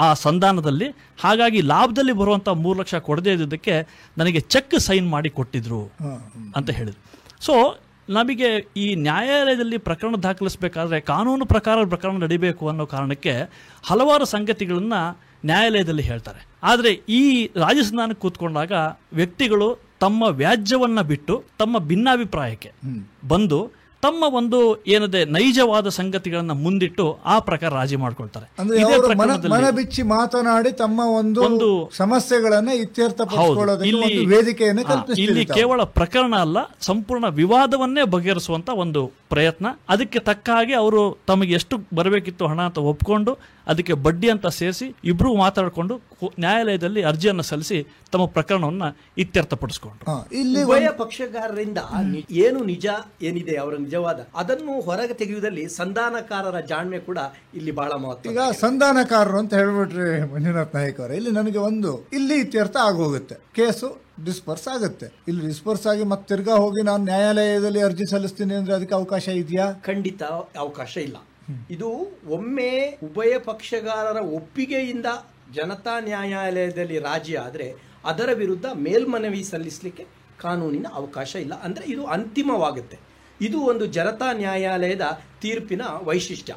ಆ ಸಂಧಾನದಲ್ಲಿ, ಹಾಗಾಗಿ ಲಾಭದಲ್ಲಿ ಬರುವಂಥ 3 ಲಕ್ಷ ಕೊಡದೇ ಇದ್ದುದಕ್ಕೆ ನನಗೆ ಚೆಕ್ ಸೈನ್ ಮಾಡಿ ಕೊಟ್ಟಿದ್ರು ಅಂತ ಹೇಳಿದರು. ಸೊ ನಮಗೆ ಈ ನ್ಯಾಯಾಲಯದಲ್ಲಿ ಪ್ರಕರಣ ದಾಖಲಿಸಬೇಕಾದ್ರೆ ಕಾನೂನು ಪ್ರಕಾರ ಪ್ರಕರಣ ನಡಿಬೇಕು ಅನ್ನೋ ಕಾರಣಕ್ಕೆ ಹಲವಾರು ಸಂಗತಿಗಳನ್ನು ನ್ಯಾಯಾಲಯದಲ್ಲಿ ಹೇಳ್ತಾರೆ. ಆದರೆ ಈ ರಾಜಸಂಧಾನಕ್ಕೆ ಕೂತ್ಕೊಂಡಾಗ ವ್ಯಕ್ತಿಗಳು ತಮ್ಮ ವ್ಯಾಜ್ಯವನ್ನು ಬಿಟ್ಟು ತಮ್ಮ ಭಿನ್ನಾಭಿಪ್ರಾಯಕ್ಕೆ ಬಂದು ತಮ್ಮ ಒಂದು ಏನದೆ ನೈಜವಾದ ಸಂಗತಿಗಳನ್ನ ಮುಂದಿಟ್ಟು ಆ ಪ್ರಕಾರ ರಾಜಿ ಮಾಡ್ಕೊಳ್ತಾರೆ. ಮನಬಿಚ್ಚಿ ಮಾತನಾಡಿ ತಮ್ಮ ಒಂದು ಸಮಸ್ಯೆಗಳನ್ನ ಇತ್ಯರ್ಥಪಡಿಸಿಕೊಳ್ಳೋದಕ್ಕೆ ವೇದಿಕೆಯನ್ನು ಕಲ್ಪಿಸ್ತಾರೆ. ಇಲ್ಲಿ ಕೇವಲ ಪ್ರಕರಣ ಅಲ್ಲ, ಸಂಪೂರ್ಣ ವಿವಾದವನ್ನೇ ಬಗೆಹರಿಸುವಂತ ಒಂದು ಪ್ರಯತ್ನ. ಅದಕ್ಕೆ ತಕ್ಕ ಹಾಗೆ ಅವರು ತಮಗೆ ಎಷ್ಟು ಬರಬೇಕಿತ್ತು ಹಣ ಅಂತ ಒಪ್ಕೊಂಡು ಅದಕ್ಕೆ ಬಡ್ಡಿ ಅಂತ ಸೇರಿಸಿ ಇಬ್ರು ಮಾತಾಡಿಕೊಂಡು ನ್ಯಾಯಾಲಯದಲ್ಲಿ ಅರ್ಜಿಯನ್ನು ಸಲ್ಲಿಸಿ ತಮ್ಮ ಪ್ರಕರಣವನ್ನ ಇತ್ಯರ್ಥಪಡಿಸಿಕೊಂಡ್ರು. ಇಲ್ಲಿ ಉಭಯ ಪಕ್ಷಗಾರರಿಂದ ಏನು ನಿಜ ಏನಿದೆ ಅವರ ನಿಜವಾದ ಅದನ್ನು ಹೊರಗೆ ತೆಗೆಯುವುದಲ್ಲಿ ಸಂಧಾನಕಾರರ ಜಾಣ್ಮೆ ಕೂಡ ಇಲ್ಲಿ ಬಹಳ ಮಹತ್ವ. ಈಗ ಸಂಧಾನಕಾರರು ಅಂತ ಹೇಳ್ಬಿಟ್ರಿ ಮಂಜುನಾಥ್ ನಾಯಕ್ ಅವರ, ಇಲ್ಲಿ ನನಗೆ ಇಲ್ಲಿ ಇತ್ಯರ್ಥ ಆಗೋಗುತ್ತೆ, ಕೇಸು ಡಿಸ್ಪರ್ಸ್ ಆಗುತ್ತೆ. ಇಲ್ಲಿ ಡಿಸ್ಪರ್ಸ್ ಆಗಿ ಮತ್ತೆ ತಿರ್ಗಾ ಹೋಗಿ ನಾನು ನ್ಯಾಯಾಲಯದಲ್ಲಿ ಅರ್ಜಿ ಸಲ್ಲಿಸ್ತೀನಿ ಅಂದ್ರೆ ಅದಕ್ಕೆ ಅವಕಾಶ ಇದೆಯಾ? ಖಂಡಿತ ಅವಕಾಶ ಇಲ್ಲ. ಇದು ಒಮ್ಮೆ ಉಭಯ ಪಕ್ಷಗಾರರ ಒಪ್ಪಿಗೆಯಿಂದ ಜನತಾ ನ್ಯಾಯಾಲಯದಲ್ಲಿ ರಾಜಿ ಆದರೆ ಅದರ ವಿರುದ್ಧ ಮೇಲ್ಮನವಿ ಸಲ್ಲಿಸಲಿಕ್ಕೆ ಕಾನೂನಿನ ಅವಕಾಶ ಇಲ್ಲ. ಅಂದ್ರೆ ಇದು ಅಂತಿಮವಾಗುತ್ತೆ. ಇದು ಒಂದು ಜನತಾ ನ್ಯಾಯಾಲಯದ ತೀರ್ಪಿನ ವೈಶಿಷ್ಟ್ಯ.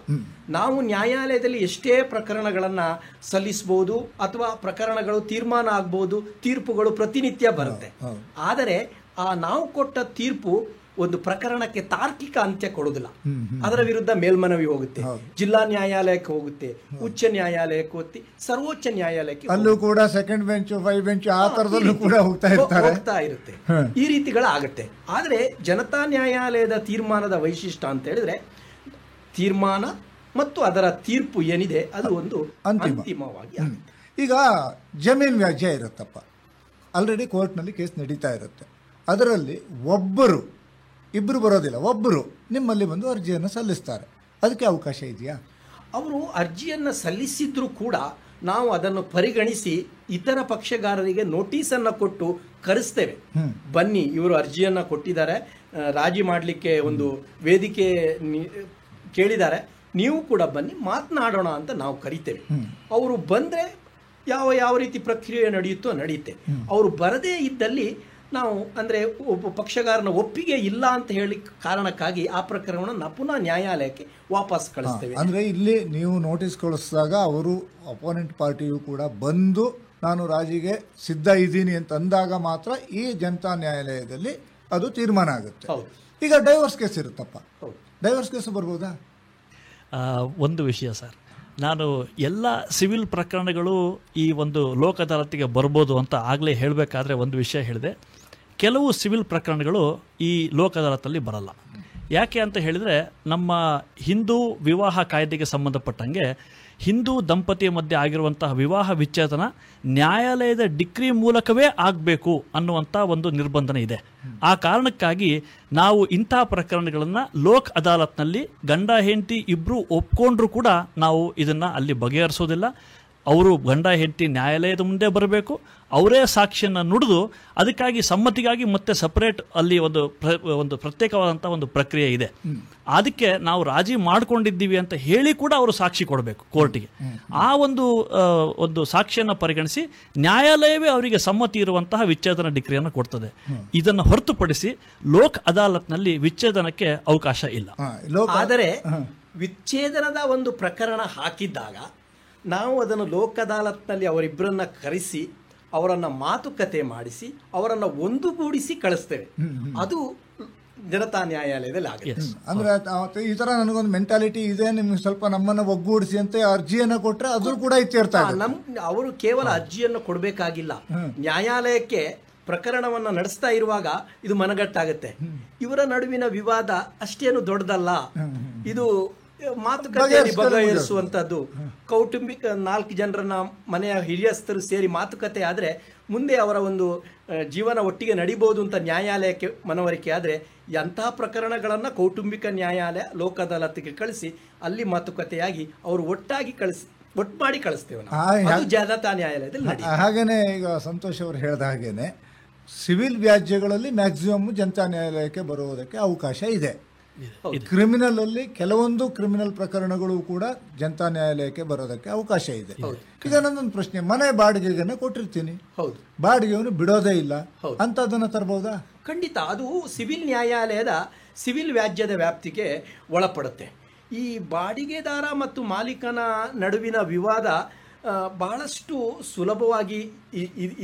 ನಾವು ನ್ಯಾಯಾಲಯದಲ್ಲಿ ಎಷ್ಟೇ ಪ್ರಕರಣಗಳನ್ನ ಸಲ್ಲಿಸಬಹುದು ಅಥವಾ ಪ್ರಕರಣಗಳು ತೀರ್ಮಾನ ಆಗಬಹುದು, ತೀರ್ಪುಗಳು ಪ್ರತಿನಿತ್ಯ ಬರುತ್ತೆ. ಆದರೆ ನಾವು ಕೊಟ್ಟ ತೀರ್ಪು ಒಂದು ಪ್ರಕರಣಕ್ಕೆ ತಾರ್ಕಿಕ ಅಂತ್ಯ ಕೊಡುವುದಿಲ್ಲ. ಅದರ ವಿರುದ್ಧ ಮೇಲ್ಮನವಿ ಹೋಗುತ್ತೆ, ಜಿಲ್ಲಾ ನ್ಯಾಯಾಲಯಕ್ಕೆ ಹೋಗುತ್ತೆ, ಉಚ್ಚ ನ್ಯಾಯಾಲಯಕ್ಕೆ ಹೋಗಿ ಸರ್ವೋಚ್ಚ ನ್ಯಾಯಾಲಯಕ್ಕೆ, ಅಲ್ಲೂ ಕೂಡ ಸೆಕೆಂಡ್ ಬೆಂಚ್, 5 ಬೆಂಚ್ ಆ ತರದಲ್ಲೂ ಕೂಡ ಹೋಗ್ತಾ ಇರುತ್ತೆ. ಈ ರೀತಿಗಳಾಗುತ್ತೆ. ಆದರೆ ಜನತಾ ನ್ಯಾಯಾಲಯದ ತೀರ್ಮಾನದ ವೈಶಿಷ್ಟ್ಯ ಅಂತ ಹೇಳಿದ್ರೆ ತೀರ್ಮಾನ ಮತ್ತು ಅದರ ತೀರ್ಪು ಏನಿದೆ ಅದು ಒಂದು ಅಂತಿಮವಾಗಿ ಆಗುತ್ತೆ. ಈಗ ಜಮೀನು ವ್ಯಾಜ್ಯ ಇರುತ್ತಪ್ಪ, ಆಲ್ರೆಡಿ ಕೋರ್ಟ್ನಲ್ಲಿ ಕೇಸ್ ನಡೀತಾ ಇರುತ್ತೆ. ಅದರಲ್ಲಿ ಇಬ್ಬರು ಬರೋದಿಲ್ಲ, ಒಬ್ಬರು ನಿಮ್ಮಲ್ಲಿ ಬಂದು ಅರ್ಜಿಯನ್ನು ಸಲ್ಲಿಸ್ತಾರೆ, ಅದಕ್ಕೆ ಅವಕಾಶ ಇದೆಯಾ? ಅವರು ಅರ್ಜಿಯನ್ನು ಸಲ್ಲಿಸಿದ್ರು ಕೂಡ ನಾವು ಅದನ್ನು ಪರಿಗಣಿಸಿ ಇತರ ಪಕ್ಷಗಾರರಿಗೆ ನೋಟಿಸನ್ನು ಕೊಟ್ಟು ಕರೆಸ್ತೇವೆ. ಬನ್ನಿ, ಇವರು ಅರ್ಜಿಯನ್ನು ಕೊಟ್ಟಿದ್ದಾರೆ, ರಾಜಿ ಮಾಡಲಿಕ್ಕೆ ಒಂದು ವೇದಿಕೆ ಕೇಳಿದ್ದಾರೆ, ನೀವು ಕೂಡ ಬನ್ನಿ ಮಾತನಾಡೋಣ ಅಂತ ನಾವು ಕರಿತೇವೆ. ಅವರು ಬಂದರೆ ಯಾವ ರೀತಿ ಪ್ರಕ್ರಿಯೆ ನಡೆಯುತ್ತೋ ನಡೆಯುತ್ತೆ. ಅವರು ಬರದೇ ಇದ್ದಲ್ಲಿ ನಾವು ಅಂದರೆ ಒಬ್ಬ ಪಕ್ಷಗಾರನ ಒಪ್ಪಿಗೆ ಇಲ್ಲ ಅಂತ ಹೇಳಿ ಕಾರಣಕ್ಕಾಗಿ ಆ ಪ್ರಕರಣವನ್ನು ಪುನಃ ನ್ಯಾಯಾಲಯಕ್ಕೆ ವಾಪಸ್ ಕಳಿಸ್ತೇವೆ. ಅಂದರೆ ಇಲ್ಲಿ ನೀವು ನೋಟಿಸ್ ಕಳಿಸಿದಾಗ ಅವರು ಅಪೋನೆಂಟ್ ಪಾರ್ಟಿಯು ಕೂಡ ಬಂದು ನಾನು ರಾಜಿಗೆ ಸಿದ್ಧ ಇದ್ದೀನಿ ಅಂತ ಅಂದಾಗ ಮಾತ್ರ ಈ ಜನತಾ ನ್ಯಾಯಾಲಯದಲ್ಲಿ ಅದು ತೀರ್ಮಾನ ಆಗುತ್ತೆ. ಈಗ ಡೈವರ್ಸ್ ಕೇಸ್ ಇರುತ್ತಪ್ಪ, ಡೈವರ್ಸ್ ಕೇಸು ಬರ್ಬೋದಾ? ಒಂದು ವಿಷಯ ಸರ್, ನಾನು ಎಲ್ಲ ಸಿವಿಲ್ ಪ್ರಕರಣಗಳು ಈ ಒಂದು ಲೋಕ ಅದಾಲತಿಗೆ ಬರ್ಬೋದು ಅಂತ ಆಗಲೇ ಹೇಳಬೇಕಾದ್ರೆ ಒಂದು ವಿಷಯ ಹೇಳಿದೆ. ಕೆಲವು ಸಿವಿಲ್ ಪ್ರಕರಣಗಳು ಈ ಲೋಕ ಅದಾಲತಲ್ಲಿ ಬರಲ್ಲ. ಯಾಕೆ ಅಂತ ಹೇಳಿದರೆ ನಮ್ಮ ಹಿಂದೂ ವಿವಾಹ ಕಾಯ್ದೆಗೆ ಸಂಬಂಧಪಟ್ಟಂಗೆ ಹಿಂದೂ ದಂಪತಿಯ ಮಧ್ಯೆ ಆಗಿರುವಂತಹ ವಿವಾಹ ವಿಚ್ಛೇದನ ನ್ಯಾಯಾಲಯದ ಡಿಕ್ರಿ ಮೂಲಕವೇ ಆಗಬೇಕು ಅನ್ನುವಂಥ ಒಂದು ನಿರ್ಬಂಧನೆ ಇದೆ. ಆ ಕಾರಣಕ್ಕಾಗಿ ನಾವು ಇಂಥ ಪ್ರಕರಣಗಳನ್ನು ಲೋಕ್ ಅದಾಲತ್ನಲ್ಲಿ ಗಂಡ ಹೆಂಡತಿ ಇಬ್ಬರು ಒಪ್ಕೊಂಡ್ರೂ ಕೂಡ ನಾವು ಇದನ್ನು ಅಲ್ಲಿ ಬಗೆಹರಿಸೋದಿಲ್ಲ. ಅವರು ಗಂಡ ಹೆಂಡತಿ ನ್ಯಾಯಾಲಯದ ಮುಂದೆ ಬರಬೇಕು, ಅವರೇ ಸಾಕ್ಷಿಯನ್ನು ನುಡಿದು ಅದಕ್ಕಾಗಿ ಸಮ್ಮತಿಗಾಗಿ ಮತ್ತೆ ಸಪರೇಟ್ ಅಲ್ಲಿ ಒಂದು ಪ್ರತ್ಯೇಕವಾದಂಥ ಒಂದು ಪ್ರಕ್ರಿಯೆ ಇದೆ. ಅದಕ್ಕೆ ನಾವು ರಾಜಿ ಮಾಡ್ಕೊಂಡಿದ್ದೀವಿ ಅಂತ ಹೇಳಿ ಕೂಡ ಅವರು ಸಾಕ್ಷಿ ಕೊಡಬೇಕು ಕೋರ್ಟಿಗೆ. ಆ ಒಂದು ಸಾಕ್ಷಿಯನ್ನು ಪರಿಗಣಿಸಿ ನ್ಯಾಯಾಲಯವೇ ಅವರಿಗೆ ಸಮ್ಮತಿ ಇರುವಂತಹ ವಿಚ್ಛೇದನ ಡಿಕ್ರಿಯನ್ನು ಕೊಡ್ತದೆ. ಇದನ್ನು ಹೊರತುಪಡಿಸಿ ಲೋಕ್ ಅದಾಲತ್ನಲ್ಲಿ ವಿಚ್ಛೇದನಕ್ಕೆ ಅವಕಾಶ ಇಲ್ಲ. ಆದರೆ ವಿಚ್ಛೇದನದ ಒಂದು ಪ್ರಕರಣ ಹಾಕಿದ್ದಾಗ ನಾವು ಅದನ್ನು ಲೋಕ್ ಅದಾಲತ್ನಲ್ಲಿ ಅವರಿಬ್ಬರನ್ನ ಕರೆಸಿ ಅವರನ್ನು ಮಾತುಕತೆ ಮಾಡಿಸಿ ಅವರನ್ನು ಒಂದುಗೂಡಿಸಿ ಕಳಿಸ್ತೇವೆ. ಅದು ಜನತಾ ನ್ಯಾಯಾಲಯದಲ್ಲಿ ಆಗುತ್ತೆ. ಅಂದ್ರೆ ಈ ತರ ನನಗೊಂದು ಮೆಂಟಾಲಿಟಿ ಇದೆ, ನಿಮ್ಗೆ ಸ್ವಲ್ಪ ನಮ್ಮನ್ನ ಒಗ್ಗೂಡಿಸಿ ಅಂತ ಅರ್ಜಿಯನ್ನು ಕೊಟ್ರೆ ಅದು ಕೂಡ ಇತ್ಯರ್ಥ. ಅವರು ಕೇವಲ ಅರ್ಜಿಯನ್ನು ಕೊಡಬೇಕಾಗಿಲ್ಲ, ನ್ಯಾಯಾಲಯಕ್ಕೆ ಪ್ರಕರಣವನ್ನ ನಡೆಸ್ತಾ ಇರುವಾಗ ಇದು ಮನಗಟ್ಟಾಗುತ್ತೆ. ಇವರ ನಡುವಿನ ವಿವಾದ ಅಷ್ಟೇನು ದೊಡ್ಡದಲ್ಲ, ಇದು ಮಾತುಕತೆಯಲ್ಲಿ ಬಗೆಹರಿಸುವಂತದ್ದು. ಕೌಟುಂಬಿಕ 4 ಜನರನ್ನ ಮನೆಯ ಹಿರಿಯಸ್ಥರು ಸೇರಿ ಮಾತುಕತೆ ಆದರೆ ಮುಂದೆ ಅವರ ಒಂದು ಜೀವನ ಒಟ್ಟಿಗೆ ನಡಿಬಹುದು ಅಂತ ನ್ಯಾಯಾಲಯಕ್ಕೆ ಮನವರಿಕೆ ಆದರೆ ಎಂತಹ ಪ್ರಕರಣಗಳನ್ನು ಕೌಟುಂಬಿಕ ನ್ಯಾಯಾಲಯ ಲೋಕ ಅದಾಲತ್ಗೆ ಕಳಿಸಿ ಅಲ್ಲಿ ಮಾತುಕತೆಯಾಗಿ ಅವರು ಒಟ್ಟು ಮಾಡಿ ಕಳಿಸ್ತೇವೆ ನಾವು. ಜನತಾ ನ್ಯಾಯಾಲಯದಲ್ಲಿ ಹಾಗೇನೆ ಈಗ ಸಂತೋಷ್ ಅವರು ಹೇಳಿದ ಹಾಗೇನೆ ಸಿವಿಲ್ ವ್ಯಾಜ್ಯಗಳಲ್ಲಿ ಮ್ಯಾಕ್ಸಿಮಮ್ ಜನತಾ ನ್ಯಾಯಾಲಯಕ್ಕೆ ಬರುವುದಕ್ಕೆ ಅವಕಾಶ ಇದೆ. ಕ್ರಿಮಿನಲ್ ಅಲ್ಲಿ ಕೆಲವೊಂದು ಕ್ರಿಮಿನಲ್ ಪ್ರಕರಣಗಳು ಕೂಡ ಜನತಾ ನ್ಯಾಯಾಲಯಕ್ಕೆ ಬರೋದಕ್ಕೆ ಅವಕಾಶ ಇದೆ. ಈಗ ನನ್ನೊಂದು ಪ್ರಶ್ನೆ, ಮನೆ ಬಾಡಿಗೆಗೆ ಕೊಟ್ಟಿರ್ತೀನಿ, ಬಾಡಿಗೆಯನ್ನು ಬಿಡೋದೇ ಇಲ್ಲ, ಅಂತದನ್ನ ತರಬಹುದಾ? ಖಂಡಿತ. ಅದು ಸಿವಿಲ್ ನ್ಯಾಯಾಲಯದ ಸಿವಿಲ್ ವ್ಯಾಜ್ಯದ ವ್ಯಾಪ್ತಿಗೆ ಒಳಪಡುತ್ತೆ. ಈ ಬಾಡಿಗೆದಾರ ಮತ್ತು ಮಾಲೀಕನ ನಡುವಿನ ವಿವಾದ ಬಹಳಷ್ಟು ಸುಲಭವಾಗಿ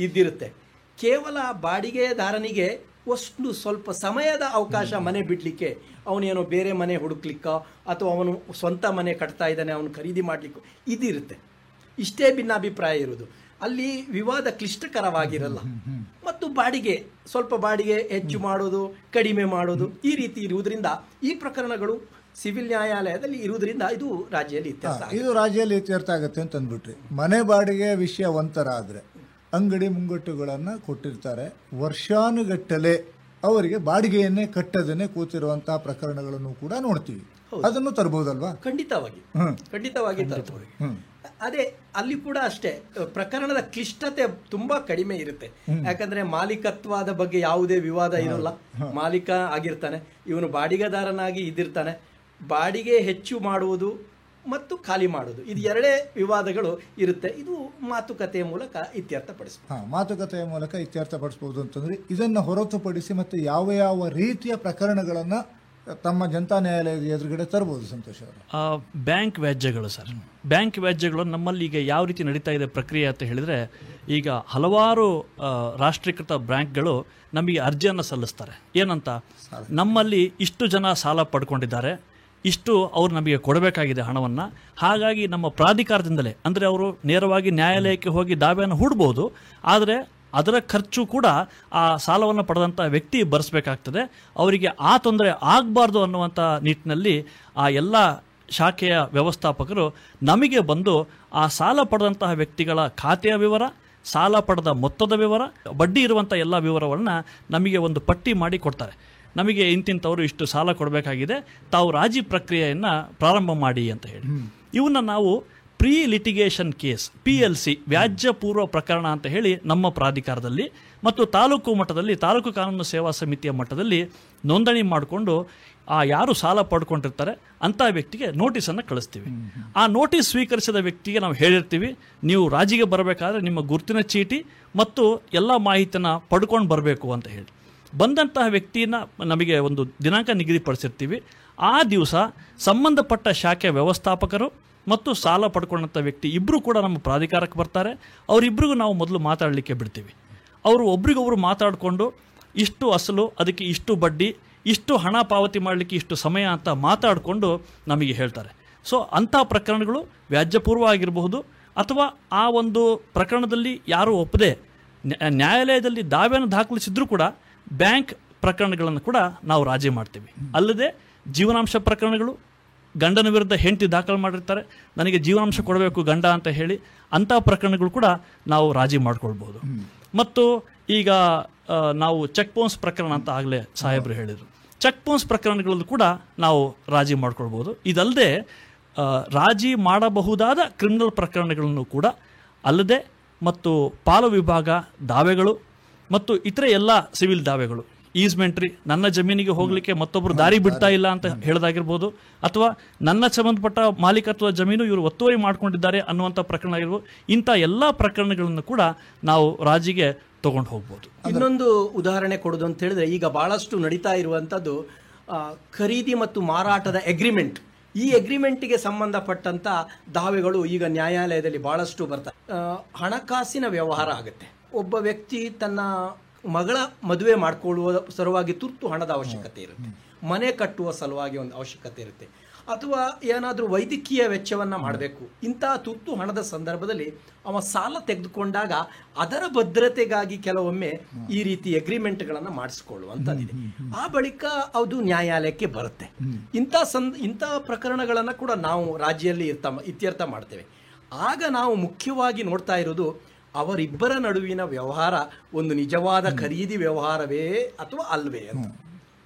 ಇದ್ದಿರುತ್ತೆ. ಕೇವಲ ಬಾಡಿಗೆದಾರನಿಗೆ ಅಷ್ಟು ಸ್ವಲ್ಪ ಸಮಯದ ಅವಕಾಶ ಮನೆ ಬಿಡಲಿಕ್ಕೆ, ಅವನೇನೋ ಬೇರೆ ಮನೆ ಹುಡುಕ್ಲಿಕ್ಕ ಅಥವಾ ಅವನು ಸ್ವಂತ ಮನೆ ಕಟ್ತಾ ಇದ್ದಾನೆ ಅವನು ಖರೀದಿ ಮಾಡಲಿಕ್ಕೂ ಇದಿರುತ್ತೆ. ಇಷ್ಟೇ ಭಿನ್ನಾಭಿಪ್ರಾಯ ಇರುವುದು. ಅಲ್ಲಿ ವಿವಾದ ಕ್ಲಿಷ್ಟಕರವಾಗಿರಲ್ಲ. ಮತ್ತು ಸ್ವಲ್ಪ ಬಾಡಿಗೆ ಹೆಚ್ಚು ಮಾಡೋದು ಕಡಿಮೆ ಮಾಡೋದು ಈ ರೀತಿ ಇರುವುದರಿಂದ ಈ ಪ್ರಕರಣಗಳು ಸಿವಿಲ್ ನ್ಯಾಯಾಲಯದಲ್ಲಿ ಇರುವುದರಿಂದ ಇದು ರಾಜ್ಯದಲ್ಲಿ ಇತ್ಯರ್ಥ ಆಗುತ್ತೆ ಅಂತ ಅಂದ್ಬಿಟ್ರಿ. ಮನೆ ಬಾಡಿಗೆ ವಿಷಯ ಒಂಥರ ಆದರೆ ಅಂಗಡಿ ಮುಂಗಟ್ಟುಗಳನ್ನು ಕೊಟ್ಟಿರ್ತಾರೆ, ವರ್ಷಾನುಗಟ್ಟಲೆ ಅವರಿಗೆ ಬಾಡಿಗೆಯನ್ನೇ ಕಟ್ಟದೇನೆ ಕೂತಿರುವಂತಹ ಪ್ರಕರಣಗಳನ್ನು ಕೂಡ ನೋಡ್ತೀವಿ. ಅದನ್ನು ತರಬಹುದಲ್ವಾ? ಖಂಡಿತವಾಗಿ ತರಬಹುದು. ಅದೇ ಅಲ್ಲಿ ಕೂಡ ಅಷ್ಟೇ ಪ್ರಕರಣದ ಕ್ಲಿಷ್ಟತೆ ತುಂಬಾ ಕಡಿಮೆ ಇರುತ್ತೆ. ಯಾಕಂದ್ರೆ ಮಾಲೀಕತ್ವದ ಬಗ್ಗೆ ಯಾವುದೇ ವಿವಾದ ಇರಲ್ಲ. ಮಾಲೀಕ ಆಗಿರ್ತಾನೆ, ಇವನು ಬಾಡಿಗೆದಾರನಾಗಿ ಇದ್ದಿರ್ತಾನೆ. ಬಾಡಿಗೆ ಹೆಚ್ಚು ಮಾಡುವುದು ಮತ್ತು ಖಾಲಿ ಮಾಡುವುದು, ಇದು ಎರಡೇ ವಿವಾದಗಳು ಇರುತ್ತೆ. ಇದು ಮಾತುಕತೆಯ ಮೂಲಕ ಇತ್ಯರ್ಥಪಡಿಸಬಹುದು. ಮಾತುಕತೆಯ ಮೂಲಕ ಇತ್ಯರ್ಥಪಡಿಸಬಹುದು ಅಂತಂದ್ರೆ ಇದನ್ನು ಹೊರತುಪಡಿಸಿ ಮತ್ತೆ ಯಾವ ಯಾವ ರೀತಿಯ ಪ್ರಕರಣಗಳನ್ನ ತಮ್ಮ ಜನತಾ ನ್ಯಾಯಾಲಯದ ಎದುರುಗಡೆ ತರಬಹುದು ಸಂತೋಷ್ ಅವರು? ಬ್ಯಾಂಕ್ ವ್ಯಾಜ್ಯಗಳು ಸರ್. ಬ್ಯಾಂಕ್ ವ್ಯಾಜ್ಯಗಳು ನಮ್ಮಲ್ಲಿ ಈಗ ಯಾವ ರೀತಿ ನಡೀತಾ ಇದೆ ಪ್ರಕ್ರಿಯೆ ಅಂತ ಹೇಳಿದ್ರೆ, ಈಗ ಹಲವಾರು ರಾಷ್ಟ್ರೀಕೃತ ಬ್ಯಾಂಕ್ಗಳು ನಮಗೆ ಅರ್ಜಿಯನ್ನು ಸಲ್ಲಿಸ್ತಾರೆ. ಏನಂತ, ನಮ್ಮಲ್ಲಿ ಇಷ್ಟು ಜನ ಸಾಲ ಪಡ್ಕೊಂಡಿದ್ದಾರೆ, ಇಷ್ಟು ಅವ್ರು ನಮಗೆ ಕೊಡಬೇಕಾಗಿದೆ ಹಣವನ್ನು, ಹಾಗಾಗಿ ನಮ್ಮ ಪ್ರಾಧಿಕಾರದಿಂದಲೇ, ಅಂದರೆ ಅವರು ನೇರವಾಗಿ ನ್ಯಾಯಾಲಯಕ್ಕೆ ಹೋಗಿ ದಾವೆಯನ್ನು ಹೂಡ್ಬೋದು, ಆದರೆ ಅದರ ಖರ್ಚು ಕೂಡ ಆ ಸಾಲವನ್ನು ಪಡೆದಂಥ ವ್ಯಕ್ತಿ ಭರಿಸಬೇಕಾಗ್ತದೆ. ಅವರಿಗೆ ಆ ತೊಂದರೆ ಆಗಬಾರ್ದು ಅನ್ನುವಂಥ ನಿಟ್ಟಿನಲ್ಲಿ ಆ ಎಲ್ಲ ಶಾಖೆಯ ವ್ಯವಸ್ಥಾಪಕರು ನಮಗೆ ಬಂದು ಆ ಸಾಲ ಪಡೆದಂತಹ ವ್ಯಕ್ತಿಗಳ ಖಾತೆಯ ವಿವರ, ಸಾಲ ಪಡೆದ ಮೊತ್ತದ ವಿವರ, ಬಡ್ಡಿ ಇರುವಂಥ ಎಲ್ಲ ವಿವರವನ್ನು ನಮಗೆ ಒಂದು ಪಟ್ಟಿ ಮಾಡಿ ಕೊಡ್ತಾರೆ. ನಮಗೆ ಇಂತಿಂಥವರು ಇಷ್ಟು ಸಾಲ ಕೊಡಬೇಕಾಗಿದೆ, ತಾವು ರಾಜಿ ಪ್ರಕ್ರಿಯೆಯನ್ನು ಪ್ರಾರಂಭ ಮಾಡಿ ಅಂತ ಹೇಳಿ. ಇವನ್ನ ನಾವು ಪ್ರೀ ಲಿಟಿಗೇಷನ್ ಕೇಸ್ PLC ವ್ಯಾಜ್ಯ ಪೂರ್ವ ಪ್ರಕರಣ ಅಂತ ಹೇಳಿ ನಮ್ಮ ಪ್ರಾಧಿಕಾರದಲ್ಲಿ ಮತ್ತು ತಾಲೂಕು ಮಟ್ಟದಲ್ಲಿ ತಾಲೂಕು ಕಾನೂನು ಸೇವಾ ಸಮಿತಿಯ ಮಟ್ಟದಲ್ಲಿ ನೋಂದಣಿ ಮಾಡಿಕೊಂಡು ಯಾರು ಸಾಲ ಪಡ್ಕೊಂಡಿರ್ತಾರೆ ಅಂಥ ವ್ಯಕ್ತಿಗೆ ನೋಟಿಸನ್ನು ಕಳಿಸ್ತೀವಿ. ಆ ನೋಟಿಸ್ ಸ್ವೀಕರಿಸಿದ ವ್ಯಕ್ತಿಗೆ ನಾವು ಹೇಳಿರ್ತೀವಿ, ನೀವು ರಾಜಿಗೆ ಬರಬೇಕಾದ್ರೆ ನಿಮ್ಮ ಗುರುತಿನ ಚೀಟಿ ಮತ್ತು ಎಲ್ಲ ಮಾಹಿತಿಯನ್ನು ಪಡ್ಕೊಂಡು ಬರಬೇಕು ಅಂತ ಹೇಳಿ. ಬಂದಂತಹ ವ್ಯಕ್ತಿನ ನಮಗೆ ಒಂದು ದಿನಾಂಕ ನಿಗದಿಪಡಿಸಿರ್ತೀವಿ. ಆ ದಿವಸ ಸಂಬಂಧಪಟ್ಟ ಶಾಖೆ ವ್ಯವಸ್ಥಾಪಕರು ಮತ್ತು ಸಾಲ ಪಡ್ಕೊಂಡಂಥ ವ್ಯಕ್ತಿ ಇಬ್ಬರು ಕೂಡ ನಮ್ಮ ಪ್ರಾಧಿಕಾರಕ್ಕೆ ಬರ್ತಾರೆ. ಅವರಿಬ್ಬರಿಗೂ ನಾವು ಮೊದಲು ಮಾತಾಡಲಿಕ್ಕೆ ಬಿಡ್ತೀವಿ. ಅವರು ಒಬ್ರಿಗೊಬ್ರು ಮಾತಾಡಿಕೊಂಡು ಇಷ್ಟು ಅಸಲು, ಅದಕ್ಕೆ ಇಷ್ಟು ಬಡ್ಡಿ, ಇಷ್ಟು ಹಣ ಪಾವತಿ ಮಾಡಲಿಕ್ಕೆ ಇಷ್ಟು ಸಮಯ ಅಂತ ಮಾತಾಡಿಕೊಂಡು ನಮಗೆ ಹೇಳ್ತಾರೆ. ಸೊ ಅಂಥ ಪ್ರಕರಣಗಳು ವ್ಯಾಜ್ಯಪೂರ್ವ ಆಗಿರಬಹುದು, ಅಥವಾ ಆ ಒಂದು ಪ್ರಕರಣದಲ್ಲಿ ಯಾರೂ ಒಪ್ಪದೆ ನ್ಯಾಯಾಲಯದಲ್ಲಿ ದಾವೆಯನ್ನು ದಾಖಲಿಸಿದ್ರೂ ಕೂಡ ಬ್ಯಾಂಕ್ ಪ್ರಕರಣಗಳನ್ನು ಕೂಡ ನಾವು ರಾಜಿ ಮಾಡ್ತೀವಿ. ಅಲ್ಲದೆ ಜೀವನಾಂಶ ಪ್ರಕರಣಗಳು, ಗಂಡನ ವಿರುದ್ಧ ಹೆಂಡತಿ ದಾಖಲು ಮಾಡಿರ್ತಾರೆ, ನನಗೆ ಜೀವನಾಂಶ ಕೊಡಬೇಕು ಗಂಡ ಅಂತ ಹೇಳಿ, ಅಂಥ ಪ್ರಕರಣಗಳು ಕೂಡ ನಾವು ರಾಜಿ ಮಾಡ್ಕೊಳ್ಬೋದು. ಮತ್ತು ಈಗ ನಾವು ಚೆಕ್ ಬೌನ್ಸ್ ಪ್ರಕರಣ ಅಂತ ಆಗಲೇ ಸಾಹೇಬರು ಹೇಳಿದರು, ಚೆಕ್ ಬೌನ್ಸ್ ಪ್ರಕರಣಗಳಲ್ಲೂ ಕೂಡ ನಾವು ರಾಜಿ ಮಾಡ್ಕೊಳ್ಬೋದು. ಇದಲ್ಲದೆ ರಾಜಿ ಮಾಡಬಹುದಾದ ಕ್ರಿಮಿನಲ್ ಪ್ರಕರಣಗಳನ್ನು ಕೂಡ ಅಲ್ಲದೆ ಮತ್ತು ಪಾಲು ವಿಭಾಗ ದಾವೆಗಳು ಮತ್ತು ಇತರೆ ಎಲ್ಲ ಸಿವಿಲ್ ದಾವೆಗಳು, ಈಸ್ಮೆಂಟ್ರಿ, ನನ್ನ ಜಮೀನಿಗೆ ಹೋಗಲಿಕ್ಕೆ ಮತ್ತೊಬ್ಬರು ದಾರಿ ಬಿಡ್ತಾ ಇಲ್ಲ ಅಂತ ಹೇಳೋದಾಗಿರ್ಬೋದು, ಅಥವಾ ನನ್ನ ಸಂಬಂಧಪಟ್ಟ ಮಾಲೀಕತ್ವದ ಜಮೀನು ಇವರು ಒತ್ತುವರಿ ಮಾಡ್ಕೊಂಡಿದ್ದಾರೆ ಅನ್ನುವಂಥ ಪ್ರಕರಣ ಆಗಿರ್ಬೋದು. ಇಂಥ ಎಲ್ಲ ಪ್ರಕರಣಗಳನ್ನು ಕೂಡ ನಾವು ರಾಜಿಗೆ ತಗೊಂಡು ಹೋಗ್ಬೋದು. ಇನ್ನೊಂದು ಉದಾಹರಣೆ ಕೊಡೋದು ಅಂತ ಹೇಳಿದ್ರೆ, ಈಗ ಬಹಳಷ್ಟು ನಡೀತಾ ಇರುವಂಥದ್ದು ಖರೀದಿ ಮತ್ತು ಮಾರಾಟದ ಅಗ್ರಿಮೆಂಟ್. ಈ ಅಗ್ರಿಮೆಂಟ್ಗೆ ಸಂಬಂಧಪಟ್ಟಂತ ದಾವೆಗಳು ಈಗ ನ್ಯಾಯಾಲಯದಲ್ಲಿ ಬಹಳಷ್ಟು ಬರ್ತವೆ. ಹಣಕಾಸಿನ ವ್ಯವಹಾರ ಆಗುತ್ತೆ. ಒಬ್ಬ ವ್ಯಕ್ತಿ ತನ್ನ ಮಗಳ ಮದುವೆ ಮಾಡಿಕೊಳ್ಳುವ ಸಲುವಾಗಿ ತುರ್ತು ಹಣದ ಅವಶ್ಯಕತೆ ಇರುತ್ತೆ, ಮನೆ ಕಟ್ಟುವ ಸಲುವಾಗಿ ಒಂದು ಅವಶ್ಯಕತೆ ಇರುತ್ತೆ, ಅಥವಾ ಏನಾದರೂ ವೈದ್ಯಕೀಯ ವೆಚ್ಚವನ್ನು ಮಾಡಬೇಕು. ಇಂತಹ ತುರ್ತು ಹಣದ ಸಂದರ್ಭದಲ್ಲಿ ಅವ ಸಾಲ ತೆಗೆದುಕೊಂಡಾಗ ಅದರ ಭದ್ರತೆಗಾಗಿ ಕೆಲವೊಮ್ಮೆ ಈ ರೀತಿ ಅಗ್ರಿಮೆಂಟ್ಗಳನ್ನು ಮಾಡಿಸಿಕೊಳ್ಳುವಂಥದ್ದಿದೆ. ಆ ಬಳಿಕ ಅದು ನ್ಯಾಯಾಲಯಕ್ಕೆ ಬರುತ್ತೆ. ಇಂಥ ಪ್ರಕರಣಗಳನ್ನು ಕೂಡ ನಾವು ರಾಜ್ಯದಲ್ಲಿ ಇತ್ಯರ್ಥ ಮಾಡ್ತೇವೆ. ಆಗ ನಾವು ಮುಖ್ಯವಾಗಿ ನೋಡ್ತಾ ಇರೋದು ಅವರಿಬ್ಬರ ನಡುವಿನ ವ್ಯವಹಾರ ಒಂದು ನಿಜವಾದ ಖರೀದಿ ವ್ಯವಹಾರವೇ ಅಥವಾ ಅಲ್ವೇ ಅಂತ.